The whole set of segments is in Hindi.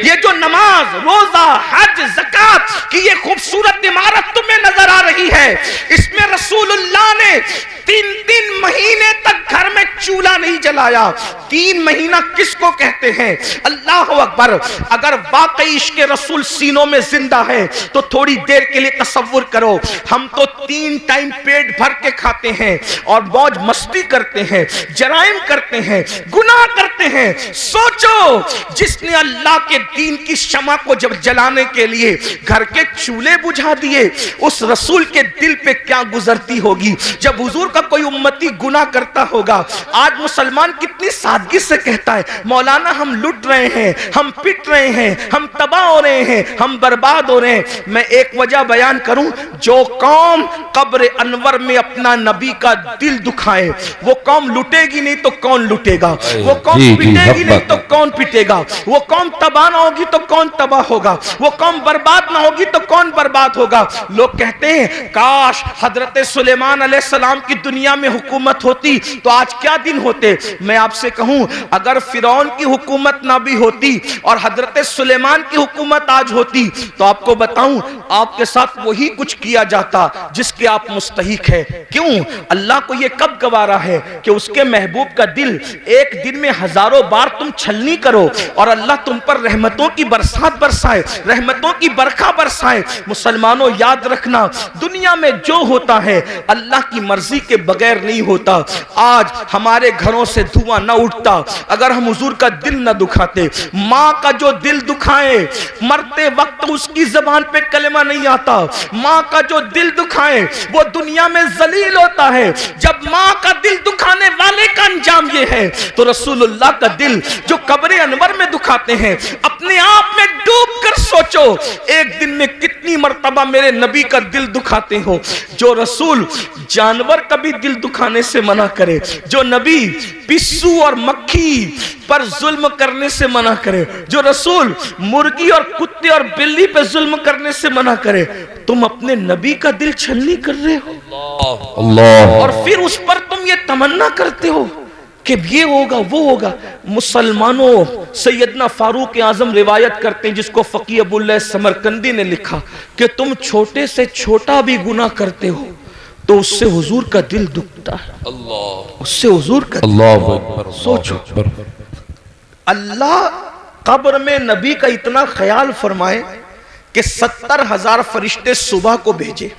ये जो नमाज, रोजा, हज, ज़कात की ये खूबसूरत इमारत तुम्हें नजर आ रही है, इसमें रसूलुल्लाह ने 3 महीने तक घर में चूल्हा नहीं जलाया। 3 महीना किसको कहते हैं? अल्लाह अकबर। अगर वाकई इश्क रसूल सीनों में जिंदा है तो थोड़ी देर के लिए तसव्वुर करो, हम तो 3 टाइम पेट भर के खाते हैं और मौज मस्ती करते हैं, जराइम करते हैं, गुनाह करते हैं। सोचो, जिसने अल्लाह के दीन की शमा को जब जलाने के लिए घर के चूल्हे बुझा दिए, उस रसूल के दिल पे क्या गुजरती होगी जब हुजूर का कोई उम्मती गुनाह करता होगा। आज मुसलमान कितनी सादगी से कहता है, मौलाना हम लुट रहे हैं, हम पिट रहे हैं, हम तबाह हो रहे हैं, हम बर्बाद हो रहे हैं। मैं एक वजह बयान करूं, जो कौम कब्र अनवर में अपना नबी का दिल दुखाए, वो कौम लुटेगी नहीं तो कौन लुटेगा, वो कौम पिटेगी नहीं तो कौन पिटेगा, वो कौम तबाह ना होगी तो कौन तबाह होगा, वो कौम बर्बाद ना होगी तो कौन बर्बाद होगा। लोग कहते हैं काश हजरत सुलेमान अलैहिस्सलाम की दुनिया में हुकूमत होती तो आज क्या दिन होते। मैं आपसे कहूं, अगर फिरौन की हुकूमत ना भी होती और हजरत सुलेमान की हुकूमत आज होती तो आपको बताऊं, आपके साथ वही कुछ किया जाता जिसके आप मुस्तहिक है। क्यों? अल्लाह को यह कब गवारा है कि उसके महबूब का दिल एक दिन में हजारों बार तुम छलनी करो और अल्लाह तुम पर रहमतों की बरसात बरसाए, रहमतों की बरखा बरसाए। मुसलमानों याद रखना, दुनिया में जो होता है अल्लाह की मर्जी के बगैर नहीं होता। आज हमारे घरों से धुआं न उठता अगर हम हुजूर का दिल न दुखाते। माँ का जो दिल दुखाए, मरते वक्त उसकी जबान पे कलमा नहीं आता। माँ का जो दिल दुखाए वो दुनिया में जलील होता है। जब माँ का दिल दुखाने वाले का अंजाम ये है तो रसूलुल्लाह का दिल जो कब्र अनवर में दुखाते हैं, अपने आप में डूब कर सोचो एक दिन में कितनी मर्तबा मेरे नबी का दिल दुखाते हो। जो रसूल जानवर का भी दिल दुखाने से मना करे, जो नबी पिस्सू और मक्खी पर जुल्म करने से मना करे, जो रसूल मुर्गी और कुत्ते और बिल्ली पे जुल्म करने से मना करे, तुम अपने नबी का दिल छलनी कर रहे हो अल्लाह। और फिर उस पर तुम ये तमन्ना करते हो कि ये होगा वो होगा। मुसलमानों, सैयदना फारूक आजम रिवायत करते हैं, जिसको फकीह अबुल्लाह समरकंदी ने लिखा कि तुम छोटे से छोटा भी गुनाह करते हो तो उससे हुजूर का दिल दुखता है। अल्लाह, उससे हुजूर का अल्लाह। सोचो, अल्लाह कब्र में नबी का इतना ख्याल फरमाए कि 70,000 फरिश्ते सुबह को भेजे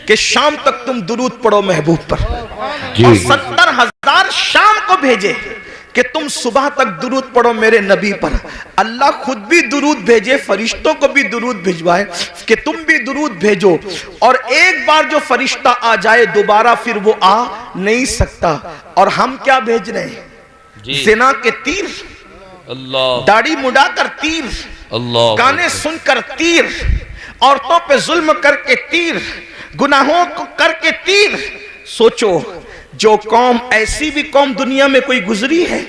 कि शाम तक तुम दुरूद पढ़ो महबूब पर, और 70,000 शाम को भेजे कि तुम सुबह तक दुरूद पढ़ो मेरे नबी पर। अल्लाह खुद भी दुरूद भेजे, फरिश्तों को भी दुरूद भिजवाए कि तुम भी दुरूद भेजो। और एक बार जो फरिश्ता आ जाए दोबारा फिर वो आ नहीं सकता। और हम क्या भेज रहे हैं? ज़िना के तीर, अल्लाह, दाढ़ी मुड़ाकर तीर, अल्लाह, गाने सुनकर तीर, औरतों पे जुल्म करके तीर, गुनाहों को करके तीर। सोचो, जो कौम, ऐसी भी कौम दुनिया में कोई गुजरी है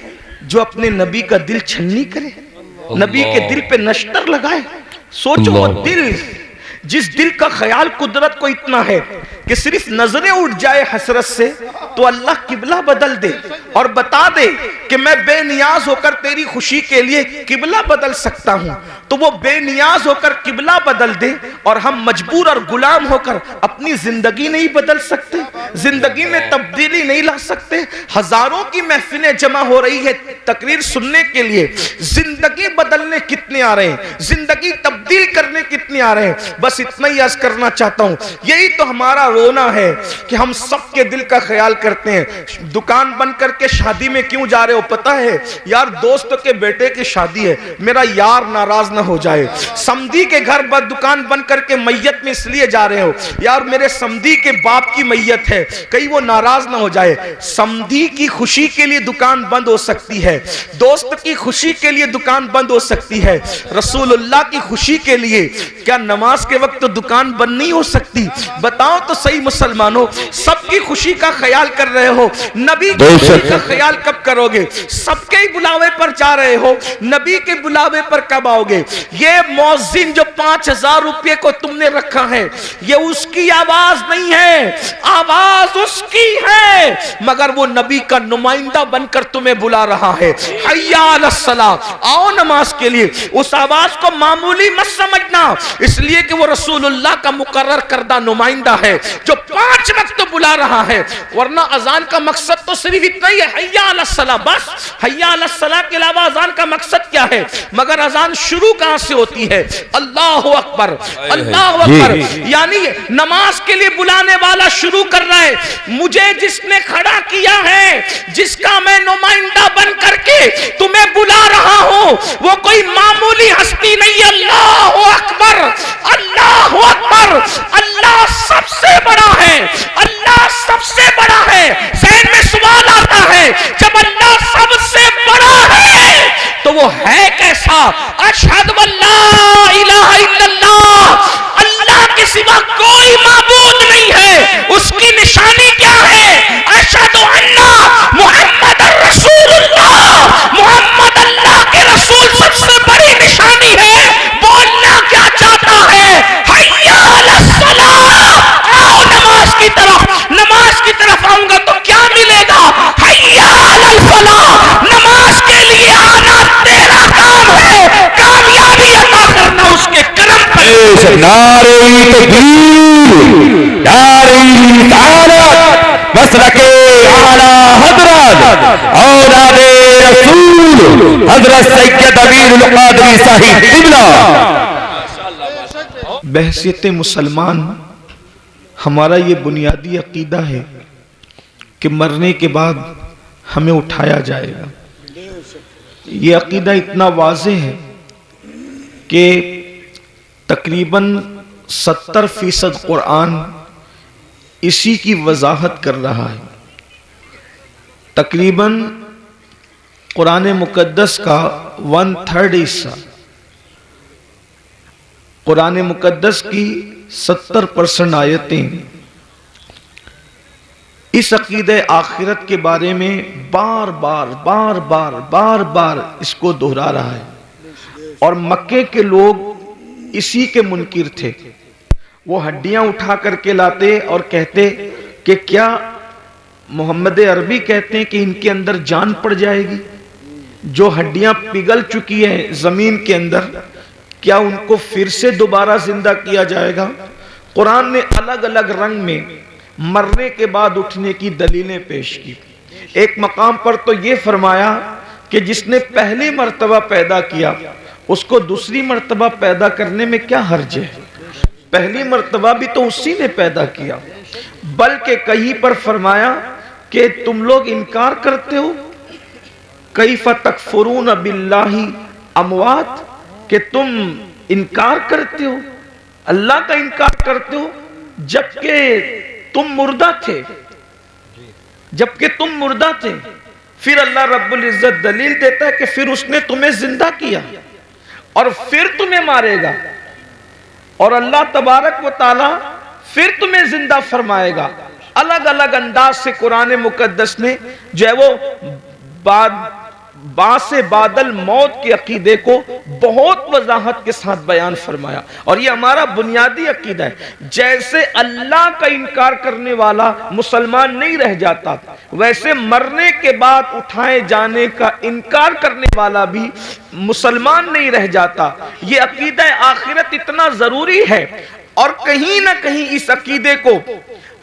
जो अपने नबी का दिल छलनी करे, नबी के दिल पे नश्तर लगाए? सोचो, वो दिल, जिस दिल का ख्याल कुदरत को इतना है कि सिर्फ नजरें उठ जाए हसरत से तो अल्लाह किबला बदल दे और बता दे कि मैं बेनियाज होकर तेरी खुशी के लिए किबला बदल सकता हूं, तो वो बेनियाज होकर किबला बदल दे और हम मजबूर और गुलाम होकर अपनी जिंदगी नहीं बदल सकते, जिंदगी में तब्दीली नहीं ला सकते। हजारों की महफिलें जमा हो रही है तकरीर सुनने के लिए, जिंदगी बदलने कितने आ रहे हैं, जिंदगी तब्दील करने कितने आ रहे हैं। बस इतना ही अर्ज करना चाहता हूं, यही तो हमारा रोना है कि हम सबके दिल का ख्याल करते हैं। दुकान बंद करके शादी में क्यों जा रहे हो? पता है यार, दोस्त के बेटे की शादी है, मेरा यार नाराज ना हो जाए। समधी के घर दुकान बंद करके मैयत में इसलिए जा रहे हो यार, मेरे समधी के बाप की मैयत है, कहीं वो नाराज ना हो जाए। समधी की खुशी के लिए दुकान बंद हो सकती है, दोस्त की खुशी के लिए दुकान बंद हो सकती है, रसूलुल्लाह की खुशी के लिए क्या नमाज के वक्त तो दुकान बंद नहीं हो सकती? बताओ तो सही मुसलमानों, सबकी खुशी का ख्याल कर रहे हो, नबी की खुशी का ख्याल कब करोगे? सबके ही बुलावे पर जा रहे हो, नबी के बुलावे पर कब आओगे? ये मौजिन जो 5000 रुपये को तुमने रखा है, ये उसकी आवाज नहीं है, आवाज उसकी है, मगर वो नबी का नुमाइंदा बनकर तुम्हें बुला रहा है। हय्या अलस सलाह, आओ नमाज के लिए। उस आवाज को मामूली मत समझना, इसलिए कि वो रसूलुल्लाह का मुकर्रर करदा नुमाइंदा है जो 5 वक्त बुला रहा है। वरना अजान का मकसद तो सिर्फ इतना ही है, हय्या अलस सलाह, बस। हय्या अलस सलाह के अलावा अजान का मकसद क्या है? मगर अजान शुरू कहां से होती है? अल्लाहु अकबर, अल्लाहु अकबर, यानी नमाज के लिए बुलाने वाला शुरू कर रहा है। मुझे जिसने खड़ा किया है, जिसका मैं नुमाइंदा बन करके तुम्हें बुला रहा हूं, वो कोई मामूली हस्ती नहीं। अल्लाहु अकबर, अल्लाहु अकबर, अल्लाह सबसे बड़ा है, अल्लाह सबसे बड़ा है। ज़हन में सवाल आता है, जब अल्लाह सबसे बड़ा है तो वो है कैसा? अशहदु अल्ला इलाहा इल्लल्लाह, अल्लाह के सिवा कोई माबूद नहीं है। उसकी निशानी क्या है? अशहदु अन्ना मुहम्मदुर रसूलुल्लाह, मोहम्मद अल्लाह के रसूल सबसे बड़ी निशानी है। बोलना क्या चाहता है? हय्या अलस सलाह, आओ नमाज की तरफ। नमाज की तरफ आऊंगा तो क्या मिलेगा? हय्या अलल फलाह, नमाज के लिए आना तेरा काम है, कामयाबी अता करना उसके करम पर। नारे तकबीर, नारे रिसालत, मसलके आला हजरत औलादे रसूल हजरत सैयद अमीरुल कादरी साहिब क़िबला। बहसियत मुसलमान हमारा ये बुनियादी अकीदा है कि मरने के बाद हमें उठाया जाएगा। ये अकीदा इतना वाज़ेह है कि तकरीबन 70% कुरान इसी की वजाहत कर रहा है। तकरीबन कुरान मुकद्दस का 1/3 हिस्सा, कुरान मुकद्दस की 70% आयतें इस अकीदे आखिरत के बारे में बार बार इसको दोहरा रहा है। और मक्के के लोग इसी के मुनकिर थे। वो हड्डियां उठा करके लाते और कहते कि क्या मोहम्मद अरबी कहते हैं कि इनके अंदर जान पड़ जाएगी? जो हड्डियां पिघल चुकी हैं जमीन के अंदर, क्या उनको फिर से दोबारा जिंदा किया जाएगा? कुरान ने अलग अलग रंग में मरने के बाद उठने की दलीलें पेश की। एक मकाम पर तो ये फरमाया कि जिसने पहली मर्तबा पैदा किया उसको दूसरी मर्तबा पैदा करने में क्या हर्ज है? पहली मर्तबा भी तो उसी ने पैदा किया। बल्कि कहीं पर फरमाया कि तुम लोग इनकार करते हो, कैफ तकफुरून बिल्लाहि अमवात, कि तुम इनकार करते हो, अल्लाह का इनकार करते हो जबकि तुम मुर्दा थे, जबकि तुम मुर्दा थे। फिर अल्लाह रब्बुल इज्जत दलील देता है कि फिर उसने तुम्हें जिंदा किया और फिर तुम्हें मारेगा, और अल्लाह तबारक व ताला फिर तुम्हें जिंदा फरमाएगा। अलग अलग अंदाज से कुरान मुकद्दस ने जो है वो बासे बादल मौत के अकीदे को बहुत वजाहत के साथ बयान फरमाया। और ये हमारा बुनियादी अकीदा है। जैसे अल्लाह का इनकार करने वाला मुसलमान नहीं रह जाता, वैसे मरने के बाद उठाए जाने का इनकार करने वाला भी मुसलमान नहीं रह जाता। ये अकीदा आखिरत इतना जरूरी है, और कहीं ना कहीं इस अकीदे को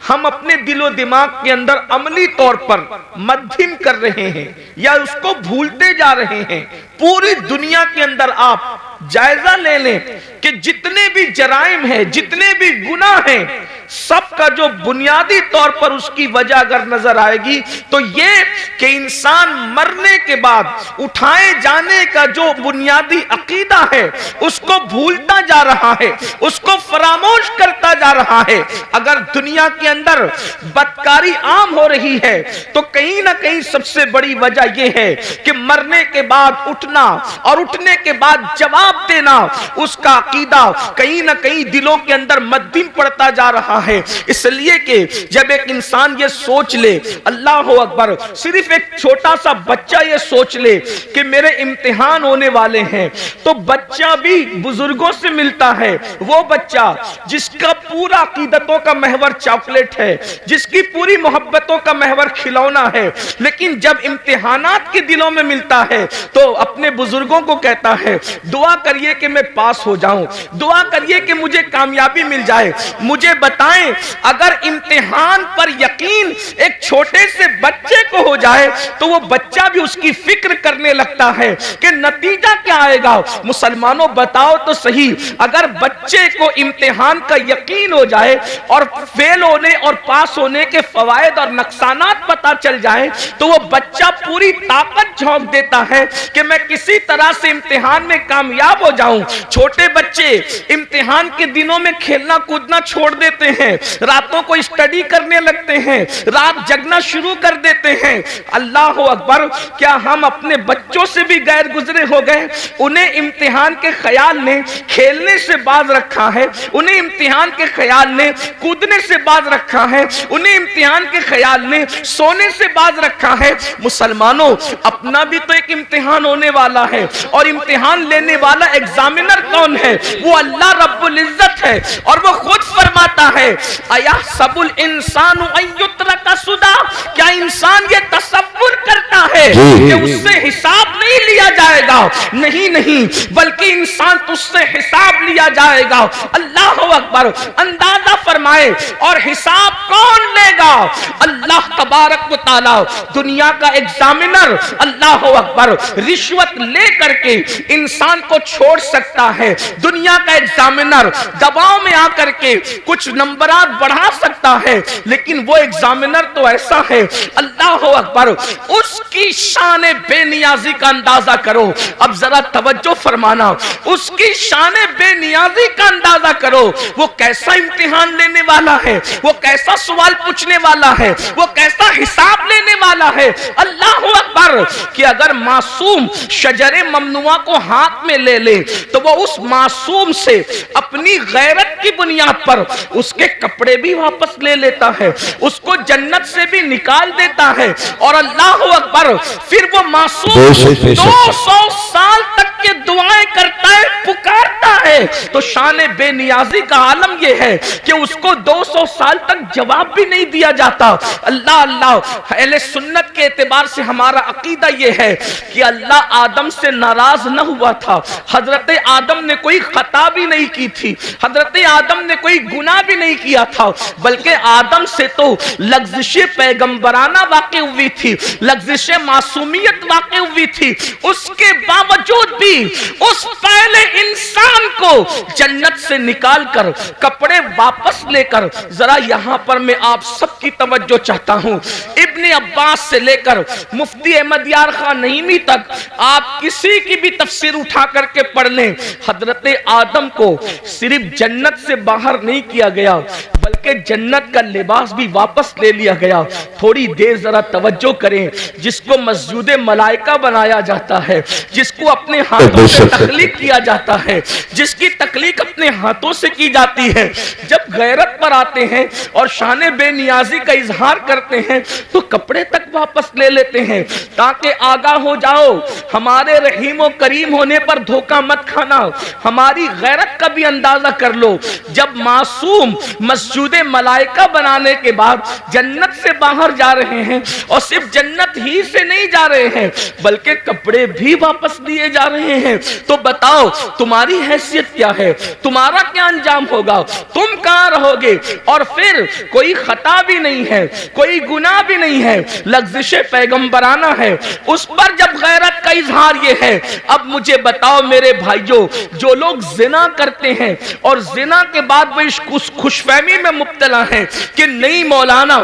हम अपने दिलो दिमाग के अंदर अमली तौर पर मध्यम कर रहे हैं या उसको भूलते जा रहे हैं। पूरी दुनिया के अंदर आप जायजा ले लें कि जितने भी जराइम हैं, जितने भी गुनाह हैं, सबका जो बुनियादी तौर पर उसकी वजह अगर नजर आएगी तो ये कि इंसान मरने के बाद उठाए जाने का जो बुनियादी अकीदा है उसको भूलता जा रहा है, उसको फरामोश करता जा रहा है। अगर दुनिया के अंदर बदकारी आम हो रही है तो कहीं ना कहीं सबसे बड़ी वजह यह है कि मरने के बाद उठना और उठने के बाद जवाब देना, उसका अकीदा कहीं ना कहीं दिलों के अंदर मद्दीम पड़ता जा रहा है। इसलिए कि जब एक इंसान ये सोच ले, अल्लाह अकबर, सिर्फ एक छोटा सा बच्चा ये सोच ले कि मेरे इम्तिहान होने वाले हैं, तो बच्चा भी बुजुर्गों से मिलता है। वो बच्चा जिसका पूरा अकीदतों का महवर चॉकलेट है, जिसकी पूरी मोहब्बतों का महवर खिलौना है, लेकिन जब इम्तिहानात के दिलों में मिलता है तो अपने बुजुर्गों को कहता है दुआ करिए कि मैं पास हो जाऊं, दुआ करिए कि मुझे कामयाबी मिल जाए। मुझे बताएं, अगर इम्तिहान पर यकीन एक छोटे से बच्चे को हो जाए तो वो बच्चा भी उसकी फिक्र करने लगता है कि नतीजा क्या आएगा। मुसलमानों बताओ तो सही, अगर बच्चे को इम्तिहान का यकीन हो जाए और फेल होने और पास होने के फवायद और नुकसानात पता चल जाए तो वो बच्चा पूरी ताकत झोंक देता है कि मैं किसी तरह से इम्तिहान में कामयाब हो जाऊं। छोटे बच्चे इम्तिहान के दिनों में खेलना कूदना छोड़ देते हैं, रातों को स्टडी करने लगते हैं, रात जगना शुरू कर देते हैं। अल्लाह अकबर, क्या हम अपने बच्चों से भी गैर गुजरे हो गए? उन्हें इम्तिहान के ख्याल ने खेलने से बाज रखा है, उन्हें इम्तिहान के ख्याल ने कूदने से बाज रखा है, उन्हें इम्तिहान के ख्याल ने सोने से बाज रखा है। मुसलमानों, अपना भी तो एक इम्तिहान होने वाला है और इम्तिहान लेने वाला एग्जामिनर कौन है? वो अल्लाह रब्बुल इज्जत है और वो खुद फरमाता है अया सबुल इंसानु अय्युत्रका सुदा, क्या इंसान ये तसव्वुर करता है कि उससे हिसाब नहीं लिया जाएगा? नहीं नहीं, बल्कि इंसान तुझसे हिसाब लिया जाएगा। अल्लाह अकबर, अंदाजा फरमाए, और हिसाब कौन लेगा? अल्लाह तबारक व तआला, दुनिया का एग्जामिनर। अल्लाह अकबर, रिश्वत ले करके इंसान को छोड़ सकता है। दुनिया का एग्जामिनर दबाव में आकर के कुछ नंबरात बढ़ा सकता है, लेकिन वो एग्जामिनर तो ऐसा है, अल्लाह अकबर, उसकी शान बेनियाजी का अंदाजा करो। अब जरा तवज्जो फरमाना, उसकी शान बेनियाजी का अंदाजा करो। वो कैसा इम्तिहान लेने वाला है, वो कैसा सवाल पूछने वाला है, वो कैसा हिसाब लेने वाला है। अल्लाह अकबर, कि अगर मासूम शजरे ममनुआ को हाथ में ले ले तो वो उस मासूम से अपनी गैरत की बुनियाद पर उसके कपड़े भी वापस ले लेता है, उसको जन्नत से भी निकाल देता है। और अल्लाह अकबर, फिर वो मासूम 200 साल तक के दुआएं करता है, पुकारता है। तो शान बेनियाजी का आलम यह है कि उसको 200 साल तक जवाब भी नहीं दिया जाता। अल्लाह अल्लाह, अहले सुन्नत के एतबार से हमारा अकीदा यह है कि अल्लाह आदम से नाराज न हुआ था। हजरत आदम ने कोई खता भी नहीं की थी, हजरत आदम ने कोई गुनाह भी नहीं किया था, बल्कि आदम से तो लग़्ज़िश पैगंबराना वाक़ई हुई थी, लग़्ज़िश मासूमियत वाक़ई हुई थी। उसके बावजूद भी उस पहले इंसान को जन्नत से निकाल कर कपड़े वापस लेकर, जरा यहां पर मैं आप सबकी तवज्जो चाहता हूं, इब्ने अब्बास से लेकर मुफ्ती अहमद यार खान नईमी तक आप किसी की भी तफसीर उठा करके पढ़ लें, हजरत आदम को सिर्फ जन्नत से बाहर नहीं किया गया, बल्कि जन्नत का लिबास भी वापस ले लिया गया। थोड़ी देर जरा तवज्जो करें, जिसको मस्जिद मलाइका बनाया जाता है, जिसको अपने हाथों से तख्लीक किया जाता है, जिसकी तख्लीक अपने हाथों से की जाती है, जब गैरत पर आते हैं और शान बेनियाजी का इजहार करते हैं तो कपड़े तक वापस ले लेते हैं, ताकि आगाह हो जाओ, हमारे रहीम और करीम होने पर धोखा मत खाना। हमारी गैरत का भी अंदाजा कर लो। जब मासूम मस्जिद मलाइका बनाने के बाद जन्नत से बाहर जा रहे हैं, और सिर्फ जन्नत ही से नहीं जा रहे हैं, बल्कि कपड़े भी वापस दिए जा रहे हैं, तो बताओ तुम्हारी हैसियत क्या है, तुम्हारा क्या अंजाम होगा, तुम कहां रहोगे। और फिर कोई खता भी नहीं है, कोई गुनाह भी नहीं है, लग़्ज़िश पैगंबराना है, उस पर जब गैरत का इजहार ये है। अब मुझे बताओ मेरे भाइयों, जो लोग जिना करते हैं और जिना के बाद वो इस खुशफहमी में मुब्तला है कि नहीं मौलाना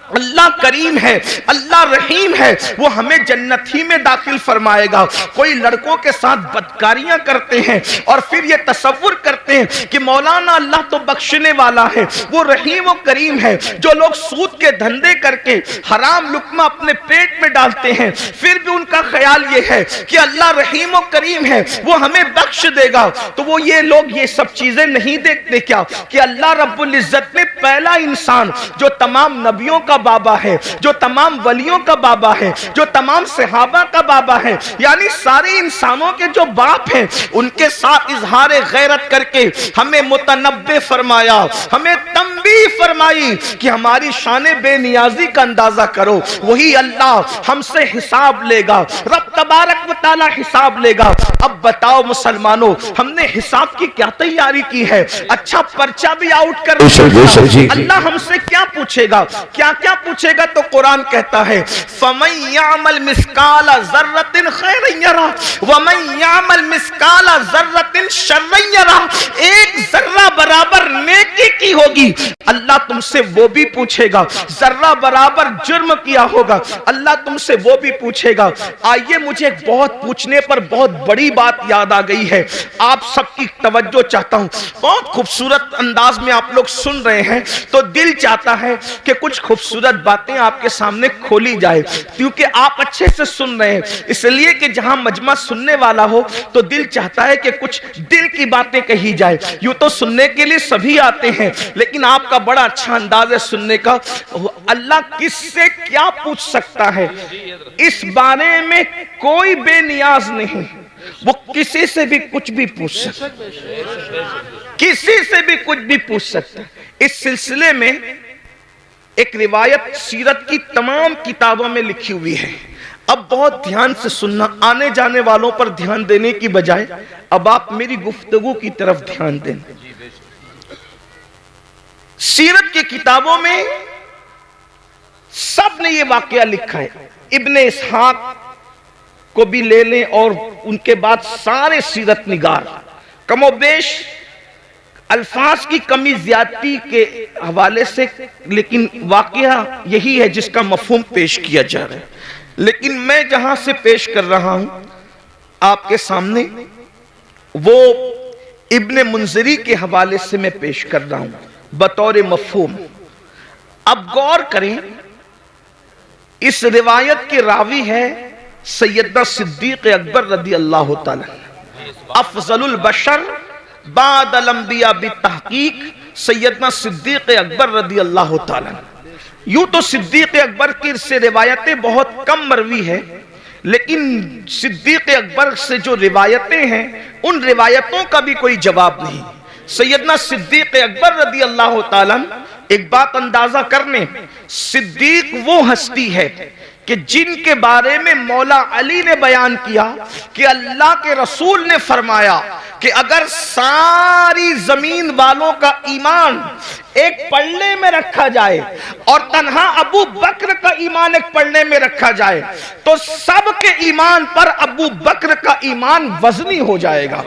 अल्लाह करीम है, अल्लाह रहीम है, वो हमें जन्नत ही में दाखिल फरमाएगा। कोई लड़कों के साथ बदकारियां करते हैं और फिर ये तसव्वुर करते हैं कि मौलाना अल्लाह तो बख्शने वाला है, वो रहीम व करीम है। जो लोग सूद के धंधे करके हराम लुक्मा अपने पेट में डालते हैं, फिर भी उनका ख्याल ये है कि अल्लाह रहीम व करीम है, वो हमें बख्श देगा। तो वो ये लोग ये सब चीजें नहीं देखते क्या कि अल्लाह रब्बुल इज्जत ने पहला इंसान जो तमाम नबियों का बाबा है, जो तमाम वलियों का बाबा है, जो तमाम सहाबा का बाबा है, यानी सारे इंसानों के जो बाप हैं, उनके साथ इजहार गैरत करके हमें मुतनब्बे फरमाया, हमें तंबीह फरमाई कि हमारी शान बेनियाजी का अंदाजा करो। वही अल्लाह हमसे हिसाब लेगा, रब तबारक व तआला हिसाब लेगा। अब बताओ मुसलमानों, हमने हिसाब की क्या तैयारी की है? अच्छा पर्चा भी आउट कर अल्लाह हमसे क्या पूछेगा, क्या क्या पूछेगा? तो कुरान कहता है फमन यामल मिस्काला ज़र्रतिन खैरन यरा वमन यामल मिस्काला ज़र्रतिन शर्रन यरा। एक जर्रा बराबर नेकी की होगी, अल्लाह तुमसे वो भी पूछेगा। जर्रा बराबर जुर्म किया होगा, अल्लाह तुमसे वो भी पूछेगा। आइए, मुझे एक बहुत पूछने पर बहुत बड़ी बात याद आ गई है, आप सबकी तवज्जो चाहता हूं। बहुत खूबसूरत अंदाज में आप लोग सुन रहे हैं, तो दिल चाहता है कि कुछ खूबसूरत बातें आपके सामने खोली जाए, क्योंकि आप अच्छे से सुन रहे हैं। इसलिए कि जहां मजमा सुनने वाला हो तो दिल चाहता है कि कुछ दिल की बातें कही जाए। यूं तो सुनने के लिए सभी आते हैं, लेकिन आपका बड़ा अच्छा अंदाज है सुनने का। अल्लाह किससे क्या पूछ सकता है, इस बारे में कोई बेनियाज नहीं। वो किसी से भी कुछ भी पूछ सकता, किसी से भी कुछ भी पूछ सकता। इस सिलसिले में एक रिवायत सीरत की तमाम किताबों में लिखी हुई है। अब बहुत ध्यान से सुनना, आने जाने वालों पर ध्यान देने की बजाय अब आप मेरी गुफ्तगू की तरफ ध्यान दें। सीरत की किताबों में सब ने ये वाकया लिखा है। इब्ने इसहाक को भी ले लें और उनके बाद सारे सीरत निगार कमोबेश अल्फाज की कमी ज्यादती के हवाले से, लेकिन वाकया यही है जिसका मफहूम पेश किया जा रहा है। लेकिन मैं जहां से पेश कर रहा हूं आपके सामने, वो इब्ने मुंज़िरी के हवाले से मैं पेश कर रहा हूं बतौर मफहूम। अब गौर करें, इस रिवायत के रावी है सैयदना सिद्दीक अकबर रदी अल्लाह तआला, अफजलुल बशर बादल अंबिया बितहकीक सैयदना सिद्दीक अकबर रदी अल्लाह तआला। यूं तो सिद्दीक अकबर की से रिवायतें बहुत कम मरवी है, लेकिन सिद्दीक अकबर से जो रिवायतें हैं उन रिवायतों का भी कोई जवाब नहीं। सैयदना सिद्दीक अकबर रदी अल्लाह तआला, एक बात अंदाजा करने, सिद्दीक वो हस्ती है कि जिनके बारे में मौला अली ने बयान किया कि अल्लाह के रसूल ने फरमाया कि अगर सारी जमीन वालों का ईमान एक पल्ले में रखा जाए और तन्हा अबू बकर का ईमान एक पल्ले में रखा जाए, तो सबके ईमान पर अबू बकर का ईमान वजनी हो जाएगा।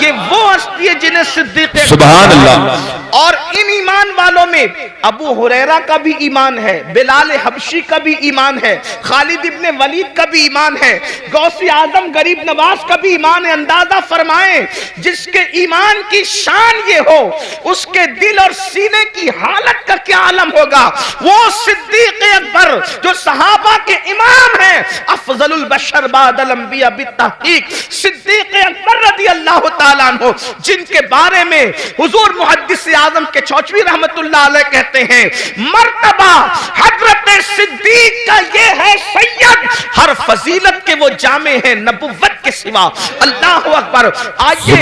ये वो हस्ती है जिन्हें सिद्दीक सुभान अल्लाह। और इन ईमान वालों में अबू हुरैरा का भी ईमान है, बिलाल हबशी का भी ईमान है, खालिद इब्ने वलीद का भी ईमान है, गौसे आजम गरीब नवाज का भी ईमान है। अंदाजा फरमाएं, जिसके ईमान की शान ये हो, उसके दिल और सीने की हालत का क्या आलम होगा। वो सिद्दीक अकबर जो सहाबा के इमाम हैं, अफजलुल बशर बादल अंबिया बितहकीक सिद्दीक अकबर रदी अल्लाह तआला अन्हु, जिनके बारे में हुजूर मुहद्दिस आजम के चौचवी रहमतुल्लाह अलैह कहते हैं, मर्तबा हजरत सिद्दीक का ये है सैयद, हर फजीलत के वो जामे हैं नबुव्वत के सिवा। अल्लाह अकबर। आइए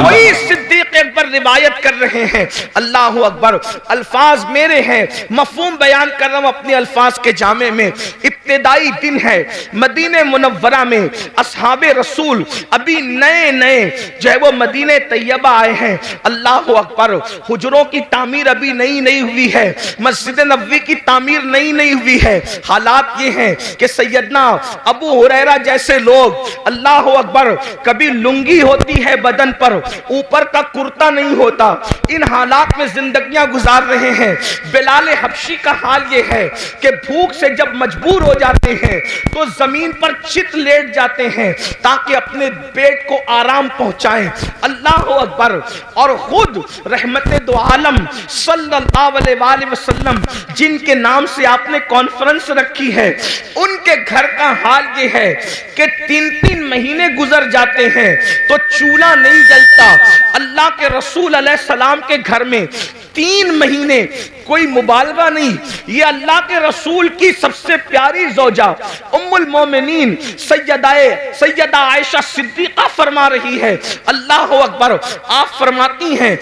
वही सिद्दीक सिद्दीक अकबर रिवायत कर रहे हैं। अल्लाह अकबर, अल्फाज मेरे हैं, मफहूम बयान कर रहा हूं अपने अल्फाज के जामे में। इब्तिदाई दिन है, मदीने मुनव्वरा में असहाबे रसूल अभी नए नए जो है वो मदीने तैयबा आए हैं। अल्लाह अकबर, हुजरों की तामीर अभी नई नई हुई है, मस्जिद नबवी की तामीर नई नई हुई है। हालात ये हैं कि सैयदना अबू हुरैरा जैसे लोग, अल्लाह अकबर, कभी लुंगी होती है बदन पर, ऊपर का कुर्ता नहीं होता, इन हालात में जिंदगियां गुजार रहे हैं। बिलाल हबशी का हाल ये है कि भूख से जब मजबूर हो जाते हैं तो जमीन पर चित लेट जाते हैं ताकि अपने पेट को आराम पहुंचाएं। अल्लाह अकबर। और खुद रहमते दो आलम सल्लल्लाहु अलैहि वसल्लम जिनके नाम से आपने कॉन्फ्रेंस रखी है, उनके घर का हाल ये है कि 3-3 महीने गुजर जाते हैं तो चूल्हा नहीं जलता। अल्लाह के रसूल अलैहि सलाम के घर में 3 महीने, कोई मुबालगा नहीं, ये अल्लाह के रसूल की सबसे प्यारी ज़ौजा उम्मुल मोमिनीन सैयदा आयशा सिद्दीक़ा फरमा रही है। अल्लाह अकबर, आप फरमाती हैं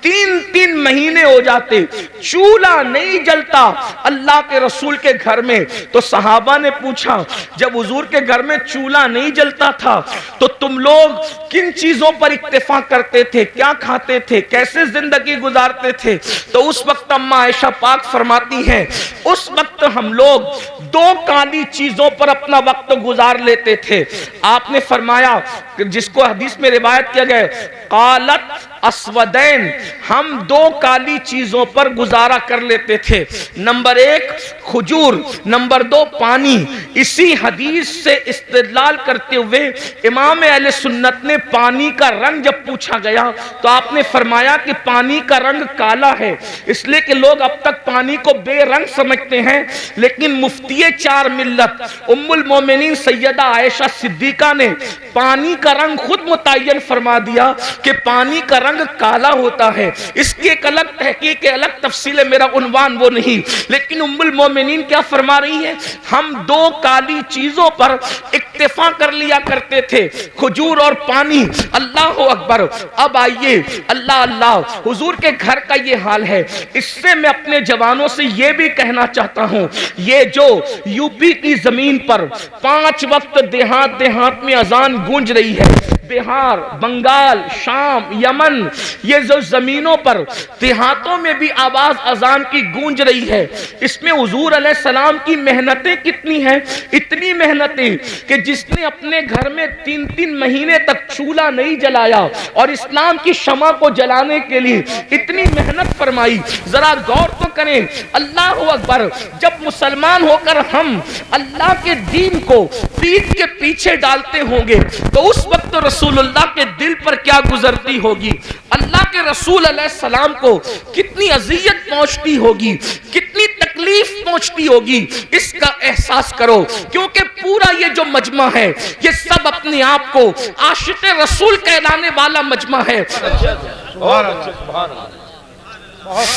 3-3 महीने हो जाते, चूल्हा नहीं जलता अल्लाह के रसूल के घर में। तो सहाबा ने पूछा, जब हुजूर के घर में चूल्हा नहीं जलता था तो तुम लोग किन चीजों पर इक्तिफा करते थे, क्या खाते थे, कैसे जिंदगी गुजारते थे? तो उस वक्त अम्मा आयशा पाक फरमाती हैं, उस वक्त हम लोग 2 काली चीजों पर अपना वक्त गुजार लेते थे। आपने फरमाया, जिसको हदीस में रिवायत किया गया, कालत अस्वदैन, हम 2 काली चीजों पर गुजारा कर लेते थे। नंबर 1 खजूर, नंबर 2 पानी। इसी हदीस से इस्तेदलाल करते हुए इमाम अहले सुन्नत ने पानी का रंग जब पूछा गया तो आपने फरमाया कि पानी का रंग काला है, इसलिए कि लोग अब तक पानी को बेरंग समझते हैं। लेकिन मुफ्तिये 4 मिल्लत उम्मुल मोमिनीन सैयदा आयशा सिद्दीका ने पानी का रंग खुद मुतय्यन फरमा दिया कि पानी का रंग काला होता है। इसकी एक अलग तहकीक, अलग तफसील है, मेरा उन्वान वो नहीं। लेकिन उम्मुल मोमिनीन क्या फरमा रही है, हम 2 काली चीजों पर इक्तिफा कर लिया करते थे, खजूर और पानी। अल्लाह अकबर। अब आइए, अल्लाह अल्लाह, हुजूर के घर का ये हाल है। इससे मैं अपने जवानों से ये भी कहना चाहता हूं, ये जो यूपी की जमीन पर 5 वक्त देहात देहात में अजान गूंज रही है, बिहार, बंगाल, शाम, यमन, ये जो जमीनों पर देहातों में भी आवाज अजान की गूंज रही है, इसमें हुजूर अलैहि सलाम की मेहनतें कितनी हैं। इतनी मेहनतें कि जिसने अपने घर में 3-3 महीने तक चूल्हा नहीं जलाया और इस्लाम की शमा को जलाने के लिए इतनी मेहनत फरमाई, जरा गौर तो करें। अल्लाह अकबर। जब मुसलमान होकर हम अल्लाह के दीन को पीठ के पीछे डालते होंगे तो उस वक्त रसूलुल्लाह के दिल पर क्या गुजरती होगी, अल्लाह के रसूल अलैहिस्सलाम को कितनी अज़ियत पहुंचती होगी, कितनी तकलीफ पहुंचती होगी, इसका एहसास करो। क्योंकि पूरा ये जो मजमा है, ये सब अपने आप को आशिक़ रसूल कहलाने वाला मजमा है।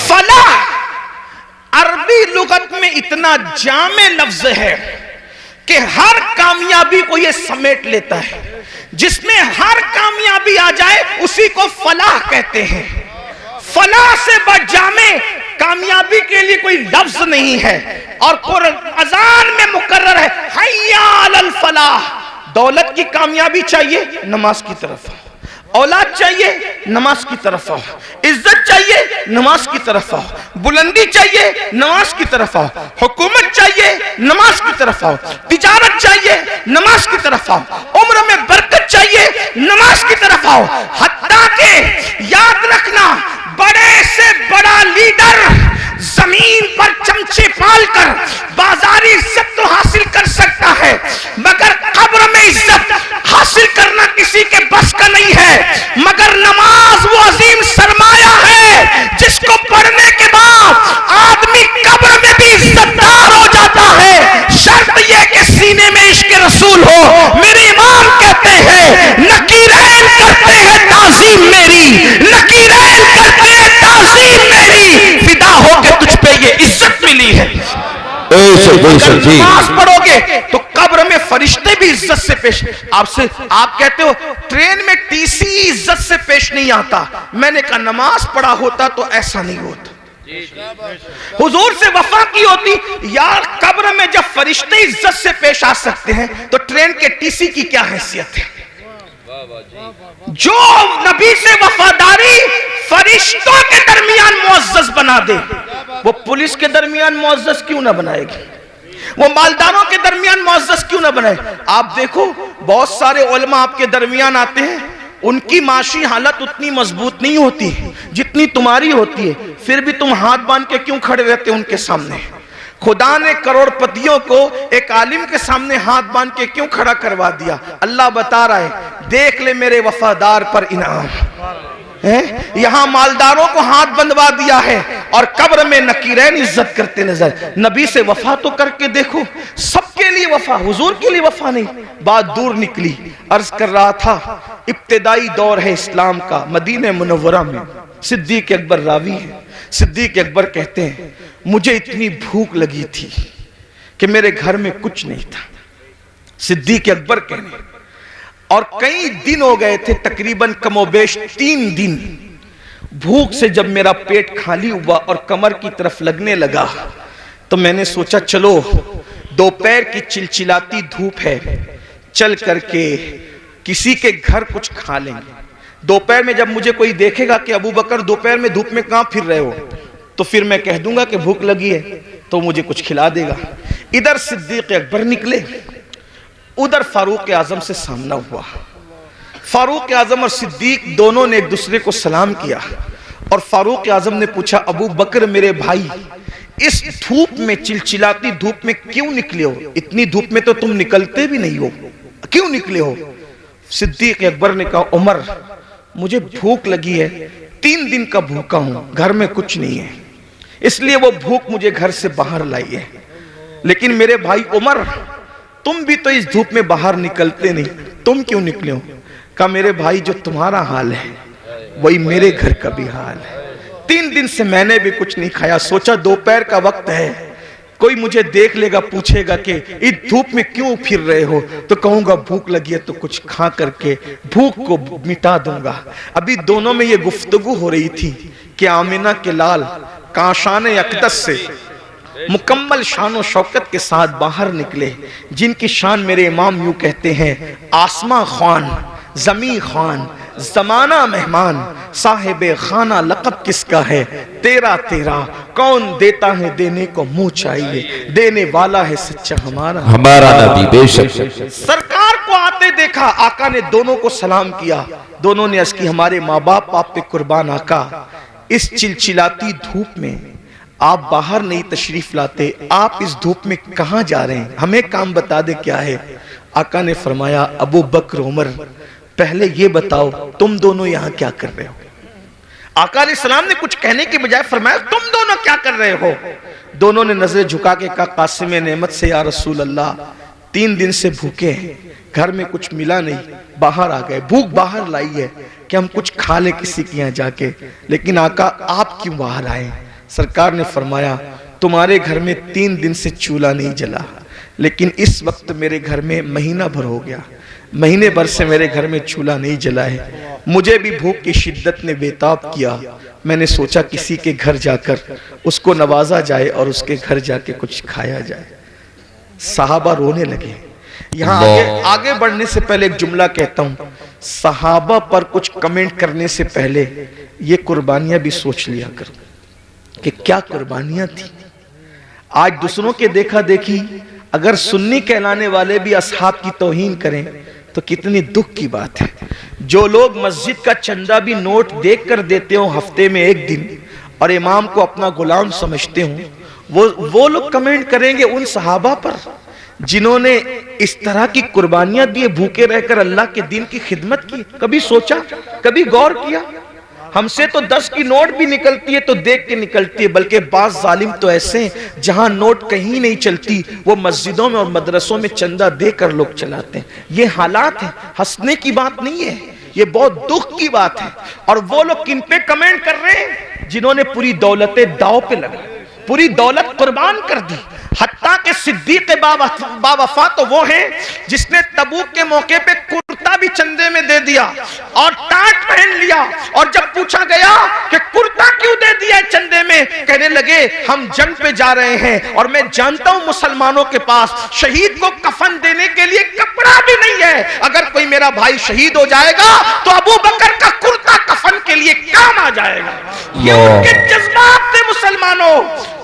फलाह अरबी लुगत में इतना जामे लफ्ज है कि हर कामयाबी को ये समेट लेता है। जिसमें हर कामयाबी आ जाए उसी को फलाह कहते हैं। फलाह से बच जामे कामयाबी के लिए कोई लफ्ज नहीं है। और अज़ान में मुकर्रर है, हय्या अलल फलाह। दौलत की कामयाबी चाहिए, नमाज की तरफ आओ। औलाद चाहिए, नमाज की तरफ आओ। इज्जत चाहिए, नमाज की तरफ आओ। बुलंदी चाहिए, नमाज की तरफ आओ। हुकूमत चाहिए, नमाज की तरफ आओ। तिजारत चाहिए, नमाज की तरफ आओ। उम्र में बरकत चाहिए, नमाज की तरफ आओ। हत्ता के याद रखना, बड़े से बड़ा लीडर जमीन पर चमचे पाल कर बाजारी इज्जत तो हासिल कर सकता है, मगर कब्र में इज्जत हासिल करना किसी के बस का नहीं है। मगर नमाज वो अजीम सरमाया है जिसको पढ़ने के बाद आदमी कब्र में भी इज्जतदार हो जाता है। शर्त यह कि सीने में इश्क रसूल हो। मेरे इमाम कहते हैं, नकीरैन करते हैं ताज़ीम मेरी, नकीरैन करते हैं ताज़ीम मेरी, फिदा हो के तुझ पे ये इज्जत मिली है। नमाज पढ़ोगे तो कब्र में फरिश्ते भी इज्जत से पेश। आपसे आप कहते हो ट्रेन में टीसी इज्जत से पेश नहीं आता, मैंने कहा नमाज पढ़ा होता तो ऐसा नहीं होता, हुजूर से वफा की होती। यार कब्र में जब फरिश्ते इज्जत से पेश आ सकते हैं तो ट्रेन के टीसी की क्या हैसियत है। जो नबी से वफादारी फरिश्तों के दरमियान मुअज़्ज़ज़ बना दे, वो पुलिस के दरमियान मुअज़्ज़ज़ क्यों ना बनाएगी, वो मालदारों के दरमियान मुअज़्ज़ज़ क्यों ना बनाए। आप देखो बहुत सारे उलमा आपके दरमियान आते हैं, उनकी माशी हालत उतनी मजबूत नहीं होती जितनी तुम्हारी होती है, फिर भी तुम हाथ बांध के क्यों खड़े रहते हो उनके सामने। खुदा ने करोड़पतियों को एक आलिम के सामने हाथ बांध के क्यों खड़ा करवा दिया। अल्लाह बता रहा है देख ले मेरे वफादार पर इनाम है। यहां मालदारों को हाथ बंधवा दिया है और कब्र में नकीरैन इज्जत करते नजर। नबी से वफा तो करके देखो, सबके लिए वफा, हुजूर के लिए वफा नहीं। बात दूर निकली, अर्ज कर रहा था इब्तिदाई दौर है इस्लाम का, मदीने मुनव्वरा में सिद्दीक अकबर रावी है। सिद्दीक अकबर कहते हैं मुझे इतनी भूख लगी थी कि मेरे घर में कुछ नहीं था। सिद्दीक अकबर कहने, और कई दिन हो गए थे, तकरीबन कमोबेश 3 दिन। भूख से जब मेरा पेट खाली हुआ और कमर की तरफ लगने लगा तो मैंने सोचा चलो दोपहर की चिलचिलाती धूप है, चल करके किसी के घर कुछ खा लेंगे। दोपहर में जब मुझे कोई देखेगा कि अबू बकर दोपहर में धूप में कहां फिर रहे हो, तो फिर मैं कह दूंगा कि भूख लगी है तो मुझे कुछ खिला देगा। इधर सिद्दीक अकबर निकले, उधर फारूक आजम से सामना हुआ। फारूक आजम और सिद्दीक दोनों ने एक दूसरे को सलाम किया और फारूक आजम ने पूछा अबू बकर मेरे भाई, इस धूप में, चिलचिलाती धूप में क्यों निकले हो? इतनी धूप में तो तुम निकलते भी नहीं हो, क्यों निकले हो? सिद्दीक अकबर ने कहा उमर मुझे भूख लगी है, 3 दिन का भूखा हूं, घर में कुछ नहीं है, इसलिए वो भूख मुझे घर से बाहर लाई है। लेकिन मेरे भाई उमर तुम भी तो इस धूप में बाहर निकलते नहीं, तुम क्यों निकले हो? कहा मेरे भाई जो तुम्हारा हाल है वही मेरे घर का भी हाल है। 3 दिन से मैंने भी कुछ नहीं खाया, सोचा दोपहर का वक्त है, कोई मुझे देख लेगा, पूछेगा कि इस धूप में क्यों फिर रहे हो, तो कहूंगा भूख लगी है तो कुछ खा करके भूख को मिटा दूंगा। अभी दोनों में ये गुफ्तगू हो रही थी कि आमिना के लाल काशान अक़दस से मुकम्मल शान शौकत के साथ बाहर निकले, जिनकी शान मेरे इमाम यूं कहते हैं आसमां खान, जमी खान, जमाना मेहमान, साहिबे खाना लक़ब किसका है, तेरा तेरा कौन देता है देने को मुंह चाहिए, देने वाला है सच्चा हमारा नबी बेशक। सरकार को आते देखा, आका ने दोनों को सलाम किया। दोनों ने अर्ज़ की हमारे माँ बाप आप पे कुर्बान आका, इस चिलचिलाती धूप में आप बाहर नहीं तशरीफ लाते, आप इस धूप में कहां जा रहे हैं, हमें काम बता दे क्या है। आका ने फरमाया अबू बकर उमर पहले ये बताओ तुम दोनों यहां क्या कर रहे हो। आका अलैहिस्सलाम ने कुछ कहने के बजाय फरमाया तुम दोनों क्या कर रहे हो। दोनों ने नजर झुका के कहा कासिम नेमत से या रसूल अल्लाह 3 दिन से भूखे हैं, घर में कुछ मिला नहीं, बाहर आ गए, भूख बाहर लाई है कि हम कुछ खा ले किसी के यहाँ जाके। लेकिन आका आप क्यों बाहर आए? सरकार ने फरमाया तुम्हारे घर में 3 दिन से चूल्हा नहीं जला, लेकिन इस वक्त मेरे घर में महीना भर हो गया, महीने भर से मेरे घर में चूल्हा नहीं जला है। मुझे भी भूख की शिद्दत ने बेताब किया, मैंने सोचा किसी के घर जाकर उसको नवाजा जाए और उसके घर जाके कुछ खाया जाए। सहाबा रोने लगे। यहाँ आगे बढ़ने से पहले एक जुमला कहता हूँ, सहाबा पर कुछ कमेंट करने से पहले ये कुर्बानियां भी सोच लिया करो कि क्या कुर्बानियां थी। आज दूसरों के देखा देखी अगर सुन्नी कहलाने वाले भी असहाब की तौहीन करें तो कितनी दुख की बात है। जो लोग मस्जिद का चंदा भी नोट देख कर देते हो हफ्ते में 1 दिन और इमाम को अपना गुलाम समझते हो, वो लोग कमेंट करेंगे उन सहाबा पर जिन्होंने इस तरह की कुर्बानियां दी, भूखे रहकर अल्लाह के दीन की खिदमत की। कभी सोचा, कभी गौर किया? हमसे तो 10 की नोट भी निकलती है तो देख के निकलती है, बल्कि बाज जालिम तो ऐसे हैं जहां नोट कहीं नहीं चलती, वो मस्जिदों में और मदरसों में चंदा देकर लोग चलाते हैं। ये हालात है, हंसने की बात नहीं है, ये बहुत दुख की बात है। और वो लोग किन पे कमेंट कर रहे हैं? जिन्होंने पूरी दौलतें दाव पे लगा, पूरी दौलत कुर्बान कर दी। हत्ता के सिद्दीक बावफा तो वो हैं जिसने तबूक के मौके पे कुर्ता भी चंदे में दे दिया और टाट पहन लिया। और जब पूछा गया कि कुर्ता क्यों दे दिया चंदे में, कहने लगे हम जंग पे जा रहे हैं और मैं जानता हूं मुसलमानों के पास शहीद को कफन देने के लिए कपड़ा भी नहीं है। अगर कोई मेरा भाई शहीद हो जाएगा तो अबू बकर का कुर्ता कफन के लिए काम आ जाएगा। ये उनके जज्बात थे मुसलमानों।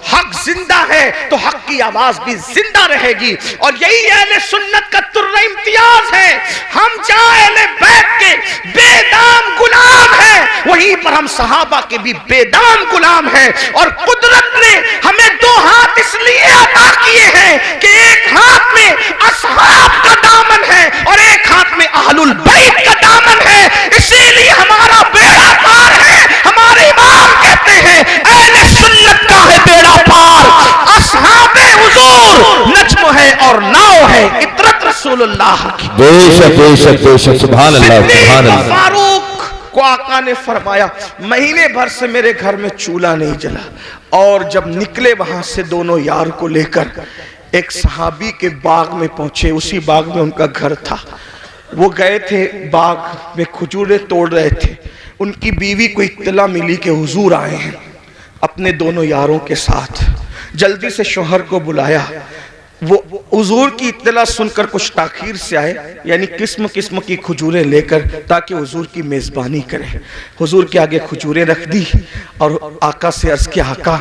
हक जिंदा है तो हक की आवाज भी जिंदा रहेगी और यही अहले सुन्नत का तुर्रा इम्तियाज है। हम जहां अहले बैत के बेदाम गुलाम हैं, वहीं पर हम सहाबा के भी बेदाम गुलाम हैं। और कुदरत ने हमें दो हाथ इसलिए अता किए हैं कि एक हाथ में असहाब का दामन है और एक हाथ में अहलुल बैत का दामन है। इसीलिए हमारा बेड़ा पार है। हमारे इमाम कहते हैं अहले सुन्नत का है बेड़ा पार, असहाबे हुजूर नज्म है और नाव है इतरत रसूलुल्लाह की। बेशक बेशक बेशक, सुभान अल्लाह सुभान अल्लाह। फारूक को आका ने फरमाया महीने भर से मेरे घर में चूल्हा नहीं जला। और जब निकले वहां से दोनों यार को लेकर एक सहाबी के बाग में पहुंचे। उसी बाग में उनका घर था। वो गए थे बाग में, खजूरें तोड़ रहे थे। उनकी बीवी को इत्तला मिली कि हुजूर आए हैं अपने दोनों यारों के साथ। जल्दी से शौहर को बुलाया। वो हुजूर की इत्तला सुनकर कुछ ताखीर से आए, यानी किस्म किस्म की खजूरें लेकर, ताकि हुजूर की मेज़बानी करें। हुजूर के आगे खजूरें रख दी और आका से अर्ज किया आका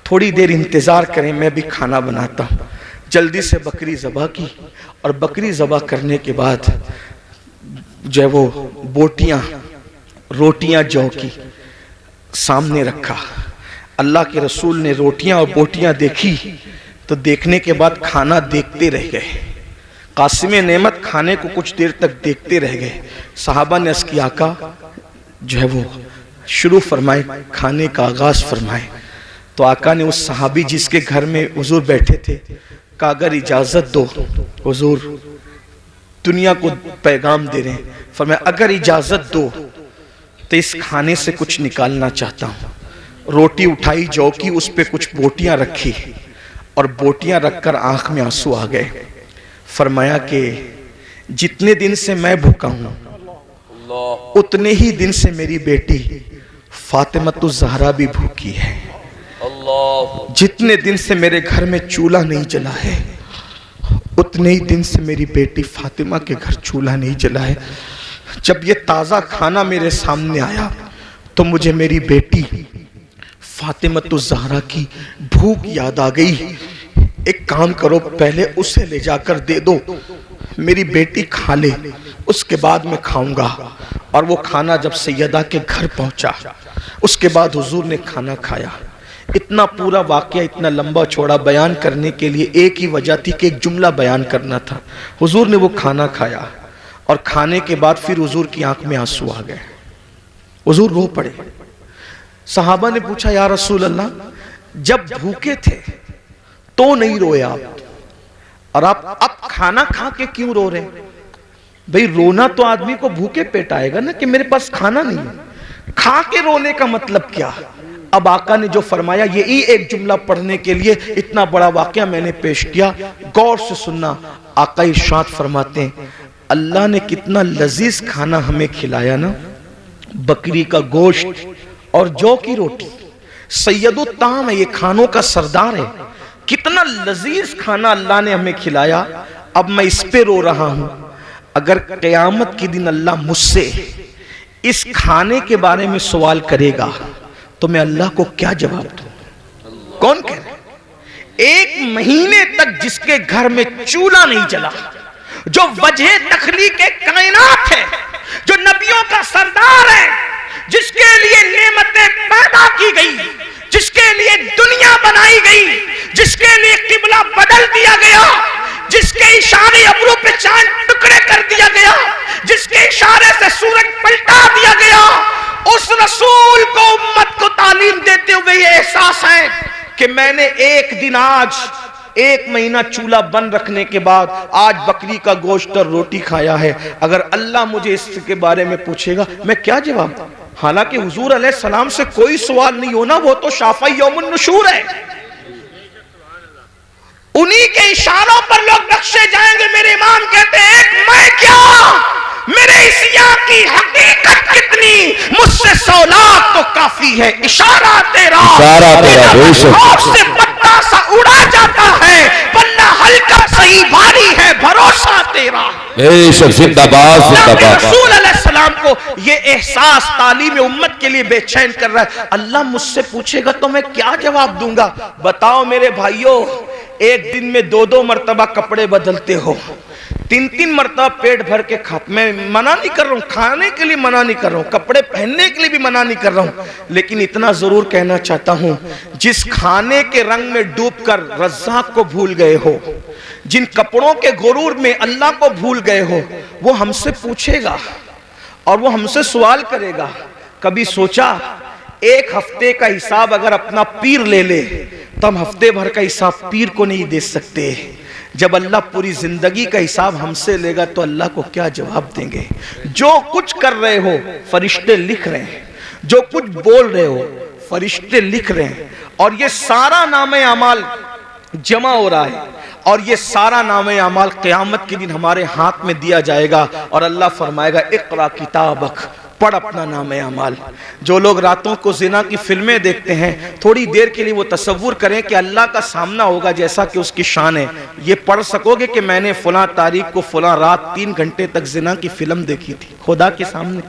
थोड़ी देर इंतज़ार करें, मैं भी खाना बनाता हूँ। जल्दी से बकरी ज़बह की और बकरी ज़बह करने के बाद जो है वो बोटियाँ रोटियाँ जौ की सामने रखा। अल्लाह के रसूल ने रोटियां और बोटियां देखी तो देखने के बाद खाना देखते रह गए। कासिम नेमत खाने को कुछ देर तक देखते रह गए। सहाबा ने अर्ज़ किया आका जो है वो शुरू फरमाए, खाने का आगाज फरमाए। तो आका ने उस सहाबी जिसके घर में हुजूर बैठे थे कहा अगर इजाजत दो, हुजूर दुनिया को पैगाम दे रहे हैं, फरमाया अगर इजाजत दो तो इस खाने से कुछ निकालना चाहता हूँ। रोटी उठाई जौ की, उस पे कुछ बोटियां रखी और बोटियां रखकर आंख में आंसू आ गए। फरमाया कि जितने दिन से मैं भूखा हूं उतने ही दिन से मेरी बेटी फातिमतुज़ ज़हरा भी भूखी है। जितने दिन से मेरे घर में चूल्हा नहीं जला है उतने ही दिन से मेरी बेटी फातिमा के घर चूल्हा नहीं जला है। जब ये ताज़ा खाना मेरे सामने आया तो मुझे मेरी बेटी फातिमतुज़ ज़हरा की भूख याद आ गई। एक काम करो, पहले उसे ले जाकर दे दो, मेरी बेटी खा ले, उसके बाद मैं खाऊंगा। और वो खाना जब सैयदा के घर पहुंचा उसके बाद हुजूर ने खाना खाया। इतना पूरा वाकया इतना लंबा चौड़ा बयान करने के लिए एक ही वजह थी कि एक जुमला बयान करना था। हुजूर ने वो खाना खाया और खाने के बाद फिर हुजूर की आंख में आंसू आ गए। हुजूर रो पड़े। सहाबा ने पूछा या रसूल अल्लाह जब भूखे थे तो नहीं रोए आप, और आप अब खाना खा के क्यों रो रहे? भाई रोना तो आदमी को भूखे पेट आएगा ना कि मेरे पास खाना नहीं है। खा के रोने का मतलब क्या? अब आका ने जो फरमाया यही एक जुमला पढ़ने के लिए इतना बड़ा वाकया मैंने पेश किया। गौर से सुनना। आका इरशाद फरमाते हैं अल्लाह ने कितना लजीज खाना हमें खिलाया ना, बकरी का गोश्त और जौ की रोटी। सैयदुत ताम है, ये खानों का सरदार है। कितना लजीज खाना अल्लाह ने हमें खिलाया। अब मैं इस पे रो रहा हूं। अगर क़यामत के दिन अल्लाह मुझसे इस खाने के बारे में सवाल करेगा तो मैं अल्लाह को क्या जवाब दूं? कौन कह रहा है? एक महीने तक जिसके घर में चूल्हा नहीं जला, जो वजह तखलीक कायनात है, जो नबियों का सरदार है, जिसके लिए नेमतें पैदा की गई, जिसके लिए दुनिया बनाई गई, जिसके लिए किबला बदल दिया गया, जिसके इशारे अब्रों पे चांद टुकड़े कर दिया गया, जिसके इशारे से सूरज पलटा दिया गया, उस रसूल को उम्मत को तालीम देते हुए ये एहसास है कि मैंने एक दिन आज एक महीना चूल्हा बंद रखने के बाद आज बकरी का गोश्त और रोटी खाया है। अगर अल्लाह मुझे इसके बारे में पूछेगा मैं क्या जवाब दूं? हालांकि हुजूर अलैहिस्सलाम से कोई सवाल नहीं होना, वो तो शाफ़ई यौमुन नुशूर है। उन्हीं के इशारों पर लोग बख्शे जाएंगे। मेरे इमाम कहते हैं एक मैं क्या, मेरे इस यहाँ की हकीकत कितनी, मुझसे 100 लाख तो काफी है। इशारा तेरा से पत्ता सा उड़ा जाता है, पन्ना हल्का सही भारी है, भरोसा तेरा। जिंदाबाद जिंदाबाद। रसूल अलैहिस्सलाम को ये एहसास तालीम उम्मत के लिए बेचैन कर रहा है। अल्लाह मुझसे पूछेगा तो मैं क्या जवाब दूंगा? बताओ मेरे भाइयों, एक दिन में 2-2 मर्तबा कपड़े बदलते हो, 3-3 मर्तबा पेट भर के खाते। मैं मना नहीं कर रहा हूं, खाने के लिए मना नहीं कर रहा हूं, कपड़े पहनने के लिए भी मना नहीं कर रहा हूं, लेकिन इतना जरूर कहना चाहता हूं, जिस खाने के रंग में डूबकर रज़्ज़ाक़ को भूल गए हो, जिन कपड़ों के गुरूर में अल्लाह को भूल गए हो, वो हमसे पूछेगा और वो हमसे सवाल करेगा। कभी सोचा एक हफ्ते का हिसाब अगर अपना पीर ले ले तो हम हफ्ते भर का हिसाब पीर को नहीं दे सकते। जब अल्लाह पूरी जिंदगी का हिसाब हमसे लेगा तो अल्लाह को क्या जवाब देंगे? जो कुछ कर रहे हो फरिश्ते लिख रहे हैं, जो कुछ बोल रहे हो फरिश्ते लिख रहे हैं, और ये सारा नामे अमाल जमा हो रहा है, और ये सारा नामे अमाल क़यामत के दिन हमारे हाथ में दिया जाएगा। और अल्लाह फरमाएगा इक़रा किताबक, पढ़ अपना नामे अमाल। जो लोग रातों को जिना की फिल्में देखते हैं, थोड़ी देर के लिए वो तसव्वुर करें कि अल्लाह का सामना होगा जैसा कि उसकी शान है। ये पढ़ सकोगे कि मैंने फलां तारीख को फलां रात 3 घंटे तक जिना की फिल्म देखी थी खुदा के सामने?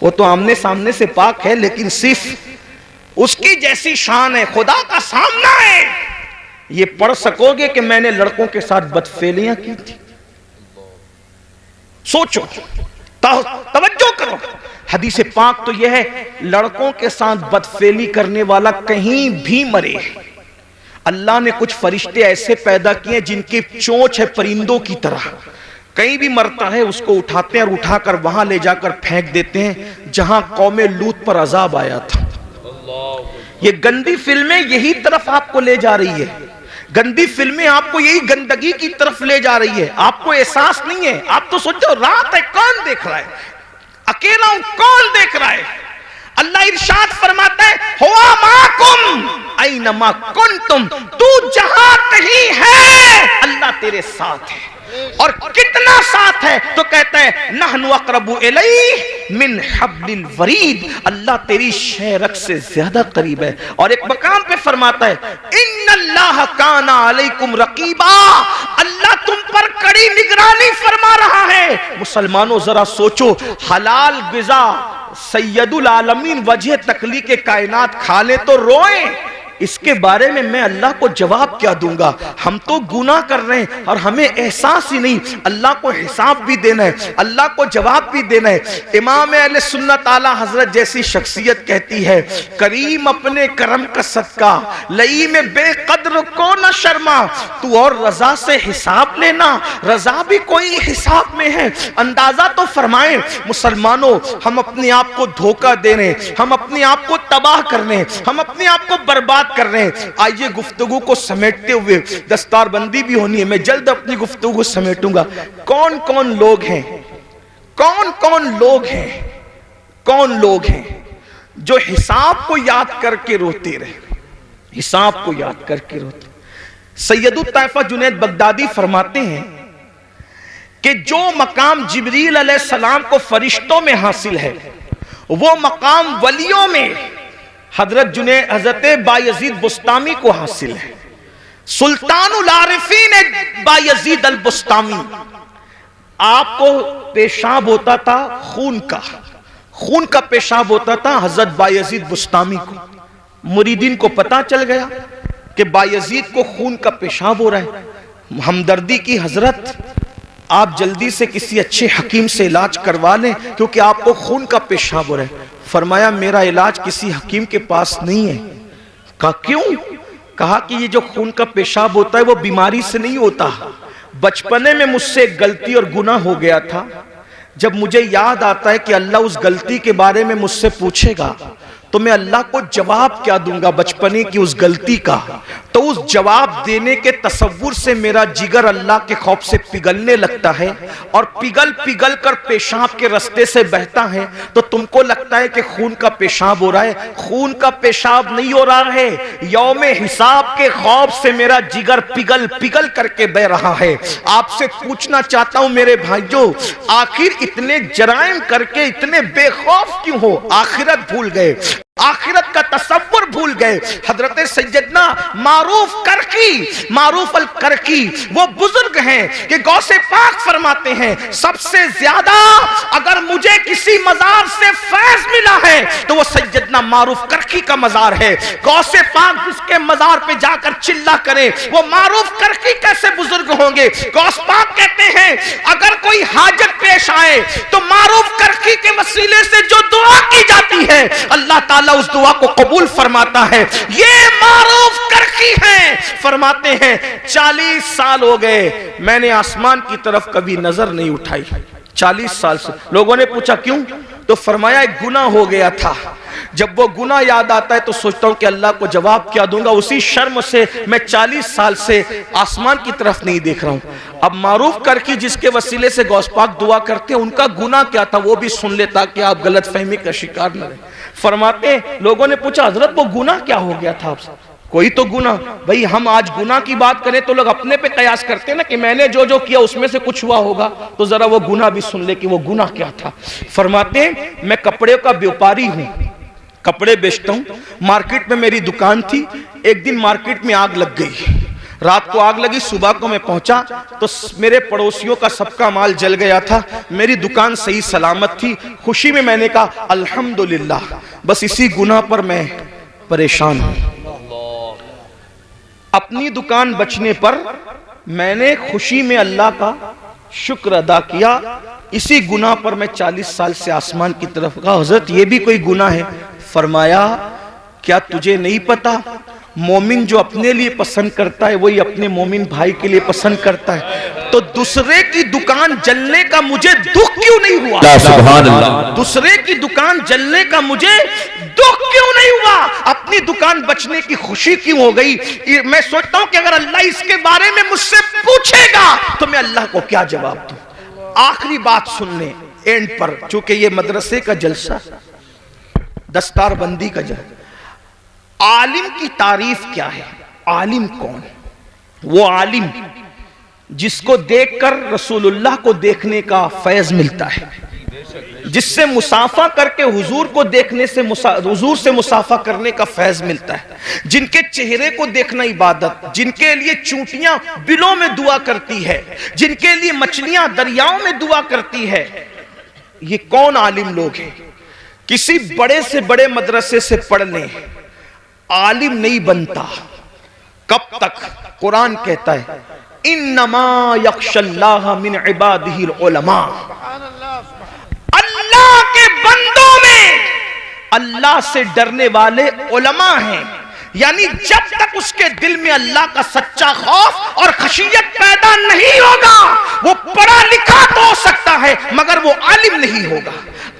वो तो आमने सामने से पाक है, लेकिन सिर्फ उसकी जैसी शान है, खुदा का सामना है। ये पढ़ सकोगे कि मैंने लड़कों के साथ बदफेलियां की थी? सोचो, तवज्जो करो। हदीस पाक तो यह है, लड़कों के साथ बदफेली करने वाला कहीं भी मरे। अल्लाह ने कुछ फरिश्ते ऐसे पैदा किए जिनकी चोंच है परिंदों की तरह, कहीं भी मरता है उसको उठाते हैं और उठाकर वहां ले जाकर फेंक देते हैं जहां कौमे लूत पर अजाब आया था। ये गंदी फिल्में यही तरफ आपको ले जा रही है, गंदी फिल्में आपको यही गंदगी की तरफ ले जा रही है। आपको एहसास नहीं है, आप तो सोचते हो रात है, कौन देख रहा है, अकेला हूं, कौन देख रहा है? अल्लाह इरशाद फरमाता है, हुआ माकुम ऐनमा कुंतुम, तू जहां कहीं है अल्लाह तेरे साथ है। और कितना साथ है? तो कहता है नहनु अक़रबु इलैहि मिन हब्लिल वरीद, अल्लाह तेरी शेरक से ज्यादा करीब है। और एक मकाम पे फरमाता है इन्नल्लाह काना अलैकुम रकीबा, अल्लाह तुम पर कड़ी निगरानी फरमा रहा है। मुसलमानों जरा सोचो, हलाल ग़िज़ा सैयदुल आलमीन वजह तखलीक़ के कायनात खा ले तो रोए, इसके बारे में मैं अल्लाह को जवाब क्या दूंगा? हम तो गुनाह कर रहे हैं और हमें एहसास ही नहीं। अल्लाह को हिसाब भी देना है, अल्लाह को जवाब भी देना है। इमाम अहले सुन्नत आला हजरत जैसी शख्सियत कहती है, करीम अपने करम का सदका लई में बेकद्र को न शर्मा, तू और रजा से हिसाब लेना, रजा भी कोई हिसाब में है। अंदाजा तो फरमाए मुसलमानों, हम अपने आप को धोखा दे रहे हैं, हम अपने आप को तबाह कर रहे हैं, हम अपने आप को बर्बाद कर रहे हैं। आइए गुफ्तगू को समेटते हुए, दस्तारबंदी भी होनी है, मैं जल्द अपनी गुफ्तगू को समेटूंगा। कौन कौन लोग हैं, कौन कौन लोग हैं, कौन लोग हैं जो हिसाब को याद करके रोते रहे, हिसाब को याद करके रोते? सैयदुत ताइफा जुनैद बगदादी फरमाते हैं कि जो मकाम जिब्रील अलैहिस्सलाम को फरिश्तों में हासिल है, वो मकाम वलियों में हजरत बायजीद बुस्तामी को हासिल है। सुल्तानुल आरिफीन बायजीद अल बुस्तामी, आपको पेशाब होता था खून का पेशाब होता था हजरत बायजीद बुस्तामी को। मुरीदीन को पता चल गया कि बायजीद को खून का पेशाब हो रहा है। हमदर्दी की हजरत, आप जल्दी से किसी अच्छे हकीम से इलाज करवा लें क्योंकि आपको खून का पेशाब हो रहा है। फरमाया मेरा इलाज किसी हकीम के पास नहीं है। कहा क्यों? कहा कि ये जो खून का पेशाब होता है वो बीमारी से नहीं होता, बचपने में मुझसे एक गलती और गुनाह हो गया था। जब मुझे याद आता है कि अल्लाह उस गलती के बारे में मुझसे पूछेगा तो मैं अल्लाह को जवाब क्या दूंगा बचपने की उस गलती का। तो उस जवाब देने के तसव्वुर से मेरा जिगर अल्लाह के खौफ से पिघलने लगता है और पिघल पिघल कर पेशाब के रास्ते से बहता है। तो तुमको लगता है कि खून का पेशाब हो रहा है, खून का पेशाब नहीं हो रहा है, यौमे हिसाब के खौफ से मेरा जिगर पिघल पिघल करके बह रहा है। आपसे पूछना चाहता हूं मेरे भाइयों, आखिर इतने जराइम करके इतने बेखौफ क्यों हो? आखिरत भूल गए, आखिरत का तसव्वुर भूल गए। हजरत सैयदना मारूफ अल करकी वो बुजुर्ग हैं कि गौसे पाक फरमाते हैं सबसे ज्यादा अगर मुझे किसी मजार से फैज मिला है तो वो सैयदना मारूफ करकी का मजार है। गौसे पाक जिसके मजार पे जाकर चिल्ला करे वो मारूफ करकी कैसे बुजुर्ग होंगे? गौस पाक कहते हैं अगर कोई हाजत पेश आए तो मारूफ करकी के वसीले से जो दुआ की जाती है अल्लाह ताला उस दुआ को कबूल फरमाता है। ये मारूफ करकी हैं, फरमाते हैं 40 साल हो गए मैंने आसमान की तरफ कभी नजर नहीं उठाई। 40 साल से। लोगों ने पूछा क्यों? तो फरमाया एक गुनाह हो गया था। जब वो गुनाह याद आता है तो सोचता हूं कि अल्लाह को जवाब क्या दूंगा। उसी शर्म से मैं 40 साल से आसमान की तरफ नहीं देख रहा हूं। अब मारूफ करके जिसके वसीले से गौस पाक दुआ करते हैं उनका गुनाह क्या था वो भी सुन ले ताकि आप गलत फहमी का शिकार न रहे। फरमाते लोगों ने पूछा हजरत वो गुनाह क्या हो गया था आपसे? कोई तो गुनाह। भाई हम आज गुनाह की बात करें तो लोग अपने पे कयास करते हैं ना कि मैंने जो जो किया उसमें से कुछ हुआ होगा, तो जरा वो गुनाह भी सुन ले कि वो गुनाह क्या था। फरमाते मैं कपड़े का व्यापारी हूं, कपड़े बेचता हूं। मार्केट में मेरी दुकान थी। एक दिन मार्केट में आग लग गई, रात को आग लगी, सुबह को मैं पहुंचा तो मेरे पड़ोसियों का सबका माल जल गया था। मेरी दुकान सही सलामत थी। खुशी में मैंने कहा अल्हम्दुलिल्लाह। बस इसी गुनाह पर मैं परेशान हूं। अपनी दुकान बचने पर मैंने खुशी में अल्लाह का शुक्र अदा किया। इसी गुनाह पर मैं 40 साल से आसमान की तरफ कहा हजरत ये भी कोई गुनाह है? फरमाया क्या तुझे नहीं पता मोमिन जो अपने लिए पसंद करता है वही अपने मोमिन भाई के लिए पसंद करता है। तो दूसरे की दुकान जलने का मुझे दुख क्यों नहीं हुआ? सुभान अल्लाह। दूसरे की दुकान जलने का मुझे दुख क्यों नहीं हुआ? अपनी दुकान बचने की खुशी क्यों हो गई? मैं सोचता हूं कि अगर अल्लाह इसके बारे में मुझसे पूछेगा तो मैं अल्लाह को क्या जवाब दूं। आखिरी बात सुनने एंड पर, चूंकि ये मदरसे का जलसा, दस्तारबंदी का जलसा। आलिम की तारीफ क्या है? आलिम कौन? वो आलिम जिसको देखकर रसूलुल्लाह को देखने का फैज मिलता है, जिससे मुसाफा करके हुजूर को देखने से हुजूर से मुसाफा करने का फैज मिलता है, जिनके चेहरे को देखना इबादत, जिनके लिए चूंटियां बिलों में दुआ करती है, जिनके लिए मछलियां दरियाओं में दुआ करती है। ये कौन आलिम लोग हैं? किसी बड़े से बड़े मदरसे से पढ़ लें, आलिम नहीं बनता। कब तक? कुरान कहता है इन्नमा यख्शल्लाह मिन इबादिहिल उलमा। अल्लाह के बंदों में अल्लाह से डरने वाले उलमा हैं। यानी जब तक उसके दिल में अल्लाह का सच्चा खौफ और खशियत पैदा नहीं होगा, वो पढ़ा लिखा तो हो सकता है मगर वो आलिम नहीं होगा।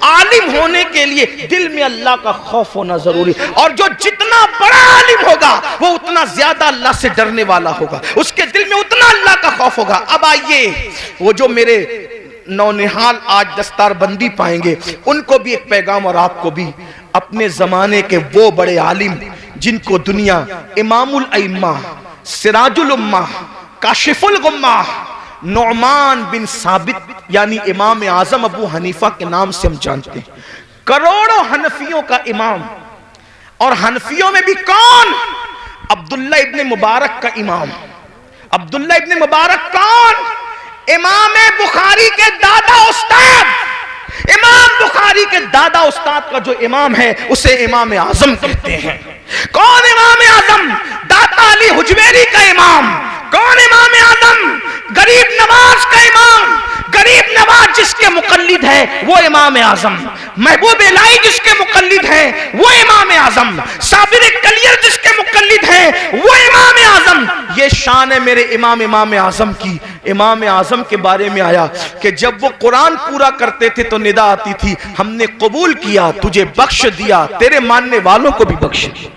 आलिम होने के लिए दिल में अल्लाह का खौफ होना जरूरी, और जो जितना बड़ा आलिम होगा वो उतना ज्यादा अल्लाह से डरने वाला होगा, उसके दिल में उतना अल्लाह का खौफ होगा। अब आइए वो जो मेरे नौनिहाल आज दस्तारबंदी पाएंगे उनको भी एक पैगाम और आपको भी। अपने जमाने के वो बड़े आलिम जिनको दुनिया इमामुल अइम्मा, सिराजुल उम्मा, काशिफुल गुम्मा, नौमान बिन साबित यानी इमाम आजम अबू हनीफा के नाम से हम जानते हैं, करोड़ों हनफियों का इमाम। और हनफियों में भी कौन? अब्दुल्ला इब्ने मुबारक का इमाम। अब्दुल्ला इब्ने मुबारक कौन? इमाम बुखारी के दादा उस्ताद। इमाम बुखारी के दादा उस्ताद का जो इमाम है उसे इमाम आजम कहते हैं। कौन इमाम आजम? दाता अली हुजवेरी का इमाम। कौन इमाम आजम? गरीब नवाज का इमाम। गरीब नवाज जिसके मुकल्लिद है वो इमाम आजम। महबूब इलाही जिसके मुकल्लिद है वो इमाम आजम। साबिर कलियर जिसके मुकल्लिद है वो इमाम आजम। ये शान है मेरे इमाम आजम की। इमाम आजम के बारे में आया कि जब वो कुरान पूरा करते थे तो निदा आती थी, हमने कबूल किया, तुझे बख्श दिया, तेरे मानने वालों को भी बख्श दिया।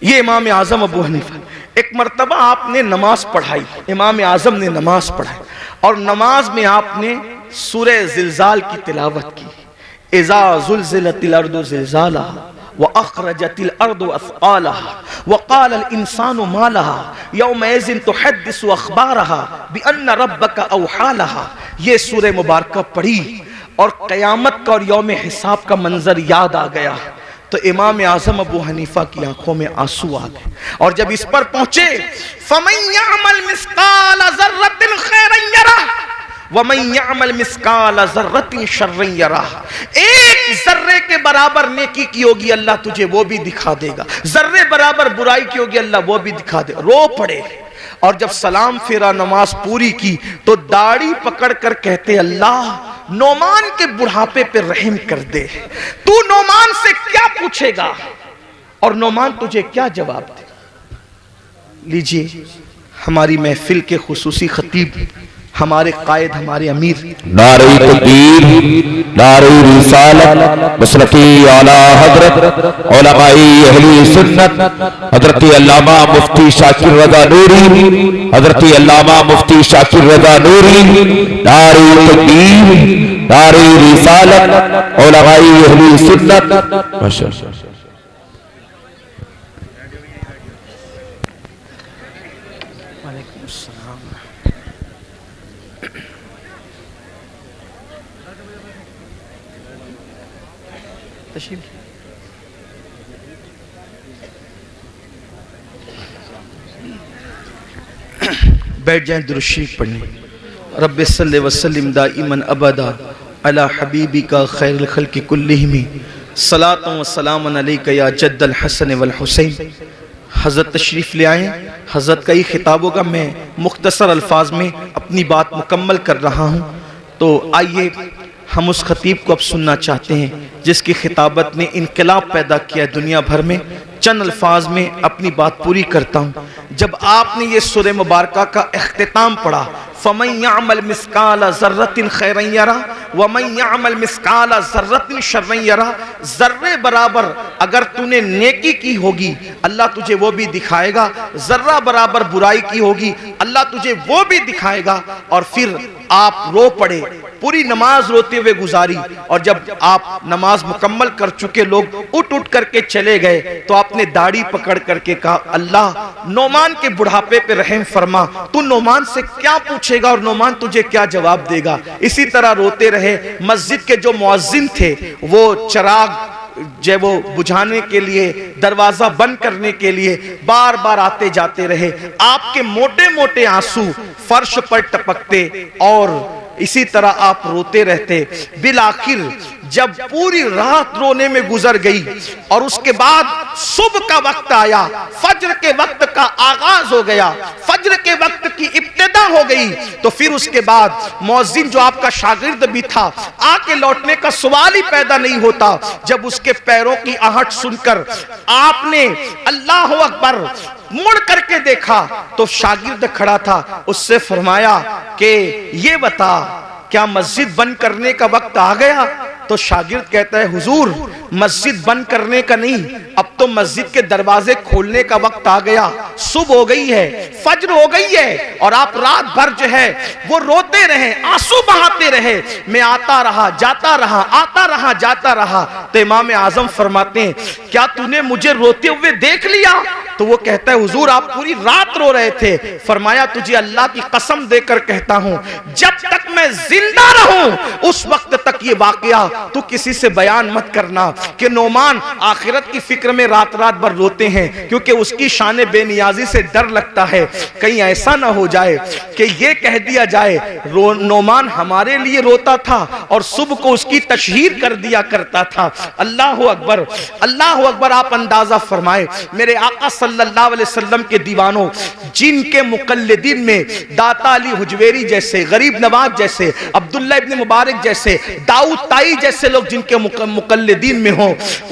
ये इमाम आजम अबू हनीफा। एक मर्तबा आपने नमाज पढ़ाई, इमाम आजम ने नमाज पढ़ाई और नमाज में आपने सूरह जिलजाल की तिलावत की। इज़ा ज़ुलज़िलतिल अर्दु ज़िलज़ालहा व अख़रजतिल अर्दु अस्क़ालहा व क़ालल इंसानु मा लहा यौमइज़िन तुहद्दिसु अख़बारहा बिअन्न रब्बका औहा लहा। ये सूरह मुबारक पढ़ी और क़यामत का और यौम हिसाब का मंजर याद आ गया तो इमाम आजम अबू हनीफा की आंखों में आंसू आ गए। और जब इस पर पहुंचे, फमन यअमल मिस्काल ज़र्रतिन खैरन यरह व मन यअमल मिस्काल ज़र्रतिन शर्रन यरह। एक जर्रे के बराबर नेकी की होगी अल्लाह तुझे वो भी दिखा देगा, जर्रे बराबर बुराई की होगी अल्लाह वो भी दिखा देगा। रो पड़े और जब सलाम फेरा नमाज पूरी की तो दाढ़ी पकड़ कर कहते, अल्लाह नोमान के बुढ़ापे पे रहम कर दे। तू नोमान से क्या पूछेगा और नोमान तुझे क्या जवाब दे। लीजिए हमारी महफिल के खुसूसी खतीब, हमारे कायद, हमारे अमीर, नारे तकबीर, नारे रिसालत, मसलकी आला हजरत उलमाए अहले सुन्नत हजरत अल्लामा मुफ्ती शाकिर रज़ा नूरी, हजरत अल्लामा मुफ्ती शाकिर रज़ा नूरी, नारे तकबीर, नारे रिसालत, उलमाए अहले सुन्नत। माशाअल्लाह। बैठ जाएं, दुरूद शरीफ पढ़ने। रब्बि सल्लि व सल्लिम दाइमन अबदा अला हबीबिका खैरुल खल्क़ि कुल्लिहिम सलातु व सलामुन अलैका या जद्दल हसन वल हुसैन। हज़रत तशरीफ़ ले आए। हज़रत का ये खिताब होगा, मैं मुख्तसर अल्फाज में अपनी बात मुकम्मल कर रहा हूँ। तो आइए हम उस खतीब को अब सुनना चाहते हैं जिसकी खिताबत ने इनकलाब पैदा किया दुनिया भर में। चंद अल्फाज में अपनी बात पूरी करता हूँ। जब आपने ये सूरह मुबारक का इख्तिताम पढ़ा, फमन यअमल मिस्काल ज़र्रतिन खैरन यरह व मन यअमल मिस्काल ज़र्रतिन शर्रन यरह। जर्रे बराबर अगर तूने नेकी की होगी अल्लाह तुझे वो भी दिखाएगा, जर्रा बराबर बुराई की होगी अल्लाह तुझे वो भी दिखाएगा। और फिर आप रो पड़े, पूरी नमाज रोते हुए गुजारी और जब आप नमाज मुकम्मल कर चुके लोग उठ उठ करके चले गए तो आपने दाढ़ी पकड़ करके कहा, अल्लाह नोमान के बुढ़ापे पे रहम फरमा, तू नोमान से क्या पूछेगा और नोमान तुझे क्या जवाब देगा। इसी तरह रोते रहे। मस्जिद के जो मुअज्जिन थे वो चिराग जब वो बुझाने के लिए, दरवाजा बंद करने के लिए बार बार आते जाते रहे। आपके मोटे मोटे आंसू फर्श पर टपकते और इसी तरह आप रोते रहते। बिल आखिर जब पूरी रात रोने में गुजर गई और उसके बाद सुबह का वक्त आया, फज्र के वक्त का आगाज हो गया, फज्र के वक्त की इब्तिदा हो गई, तो फिर उसके बाद मुअज्जिन जो आपका शागिर्द भी था आके लौटने का सवाल ही पैदा नहीं होता। जब उसके पैरों की आहट सुनकर आपने अल्लाह अकबर मुड़ करके देखा तो शागिर्द खड़ा था। उससे फरमाया कि ये बता क्या मस्जिद बंद करने का वक्त आ गया। तो शागिर्द कहता है, हुजूर मस्जिद बंद करने का नहीं, अब तो मस्जिद के दरवाजे खोलने का वक्त आ गया, सुबह हो गई है, फज्र हो गई है और आप रात भर जो है वो रोते रहे, आंसू बहाते रहे। मैं आता रहा जाता रहा, आता रहा जाता रहा। तो इमाम आजम फरमाते हैं, क्या तूने मुझे रोते हुए देख लिया। तो वो कहता है, हुजूर आप पूरी रात रो रहे थे। फरमाया, तुझे अल्लाह की कसम देकर कहता हूं जब तक मैं जिंदा रहूं उस वक्त तक ये वाकया तू किसी से बयान मत करना कि नोमान आखिरत की फिक्र में रात रात भर रोते हैं, क्योंकि उसकी शान बेनियाजी से डर लगता है कहीं ऐसा ना हो जाए कि ये कह दिया जाए नोमान हमारे लिए रोता था और सुबह को उसकी तशहीर कर दिया करता था। अल्लाह अकबर, अल्लाह अकबर। आप अंदाजा फरमाए, मेरे आका सल्लल्लाहु अलैहि वसल्लम के दीवानों, जिनके मुकल्लिदीन में दाता अली हुजवेरी जैसे, गरीब नवाज जैसे, अब्दुल्ला इब्न मुबारक जैसे, दाऊद ताई जैसे लोग जिनके मुकल्लिदीन में हो,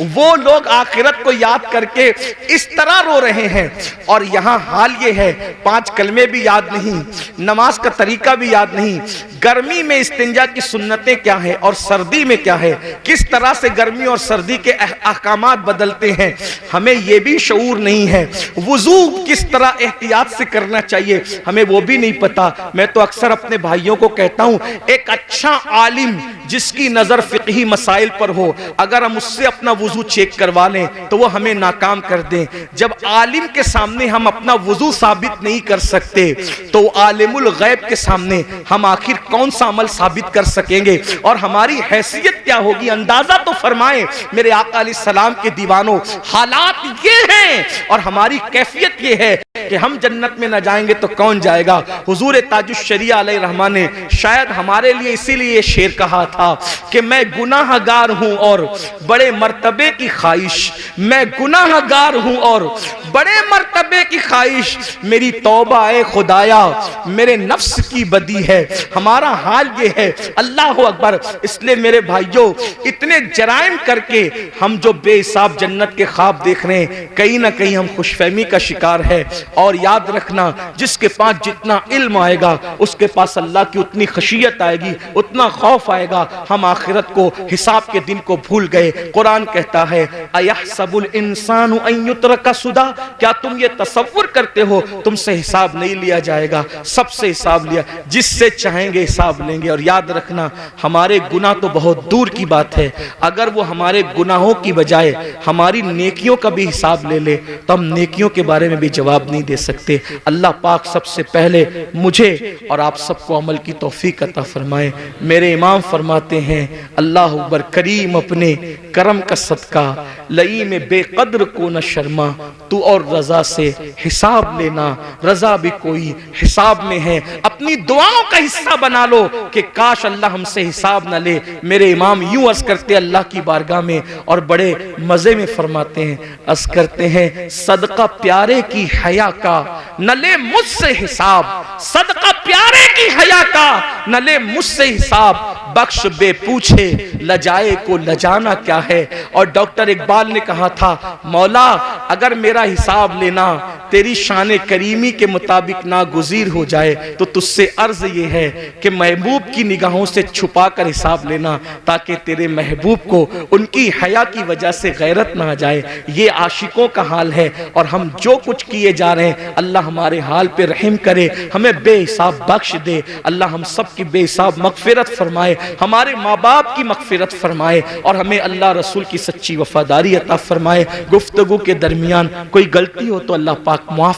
वो लोग आखिरत को याद करके इस तरह रो रहे हैं। और यहाँ हाल ये है, 5 कलमे भी याद नहीं, नमाज का तरीका भी याद नहीं, गर्मी में इस्तिंजा की सुन्नतें क्या है और सर्दी में क्या है, किस तरह से गर्मी और सर्दी के अहकामात बदलते हैं, हमें यह भी शऊर नहीं है। वुजू किस तरह एहतियात से करना चाहिए, हमें वो भी नहीं पता। मैं तो अक्सर अपने भाइयों को कहता हूं, एक अच्छा आलिम जिसकी नजर फिक़ही मसाइल पर हो, अगर हम उससे अपना वुजू चेक करवा लें तो वो हमें नाकाम कर दें। जब आलिम के सामने हम अपना वुजू साबित नहीं कर सकते तो आलिमुल गैब के सामने हम आखिर कौन सा अमल साबित कर सकेंगे और हमारी हैसियत क्या होगी। अंदाजा तो फरमाए मेरे आका अलैहिस्सलाम के दीवानों, हालात ये हैं और हमारी कैफियत ये है कि हम जन्नत में न जाएंगे तो कौन जाएगा। हुजूर ताजुश शरिया अलैहि रहमान ने शायद हमारे लिए इसीलिए ये शेर कहा था कि मैं गुनाहगार हूं और बड़े मर्तबे की ख्वाहिश, मैं गुनाहगार हूं और बड़े मर्तबे की ख्वाहिश, मेरी तौबा ए खुदाया मेरे नफ्स की बदी है। हमारा हाल ये है, अल्लाह अकबर। इसलिए मेरे भाइयों, इतने जराइम करके हम जो बेहिसाब जन्नत के ख्वाब देख रहे हैं, कहीं ना कहीं हम खुशफहमी का शिकार है। और याद रखना, जिसके पास जितना इल्म आएगा उसके पास अल्लाह की उतनी खशियत आएगी, उतना खौफ आएगा। हम आखिरत को, हिसाब के दिन को भूल गए। कुरान कहता है, अयहसबुल इंसानु अन युत्रका सुदा, क्या तुम ये तसव्वुर करते हो तुमसे हिसाब नहीं लिया जाएगा? सबसे हिसाब लिया, जिससे चाहेंगे हिसाब लेंगे। और याद रखना, हमारे गुनाह तो बहुत दूर की बात है, अगर वो हमारे गुनाहों की बजाय हमारी नेकियों का भी हिसाब ले ले तो हम नेकियों के बारे में भी जवाब नहीं दे सकते। अल्लाह पाक सबसे पहले मुझे और आप सबको अमल की तौफीक अता फरमाए। मेरे इमाम फरमाते हैं, अल्लाह अकबर करीम अपने करम का सदका लई में बेकद्र को न शर्मा, तू और रजा से हिसाब लेना, रजा भी कोई हिसाब में है। अपनी दुआओं का हिस्सा बना लो कि काश अल्लाह हमसे हिसाब न ले। मेरे इमाम यूं अर्ज करते अल्लाह की बारगाह में और बड़े मजे में फरमाते हैं, अर्ज करते हैं, सदका प्यारे की हया का न ले मुझसे हिसाब, सदका प्यारे की हया का न ले मुझसे हिसाब, बख्श बे पूछे लजाए को लजाना क्या है। और डॉक्टर इकबाल ने कहा था, मौला अगर मेरा हिसाब लेना तेरी शान करीमी के मुताबिक नागुज़ीर हो जाए तो तुझसे अर्ज ये है कि महबूब की निगाहों से छुपा कर हिसाब लेना, ताकि तेरे महबूब को उनकी हया की वजह से गैरत ना आ जाए। ये आशिकों का हाल है और हम जो कुछ किए जा रहे हैं, अल्लाह हमारे हाल पे रहम करे, हमें बेहिसाब बख्श दे। अल्लाह हम सब की बेहिसाब मगफिरत फरमाए, हमारे माँ बाप की मगफिरत फरमाए और हमें अल्लाह रसूल की सच्ची वफादारी अता फरमाए। गुफ्तगू के दरमियान कोई गलती हो तो अल्लाह पाक माफ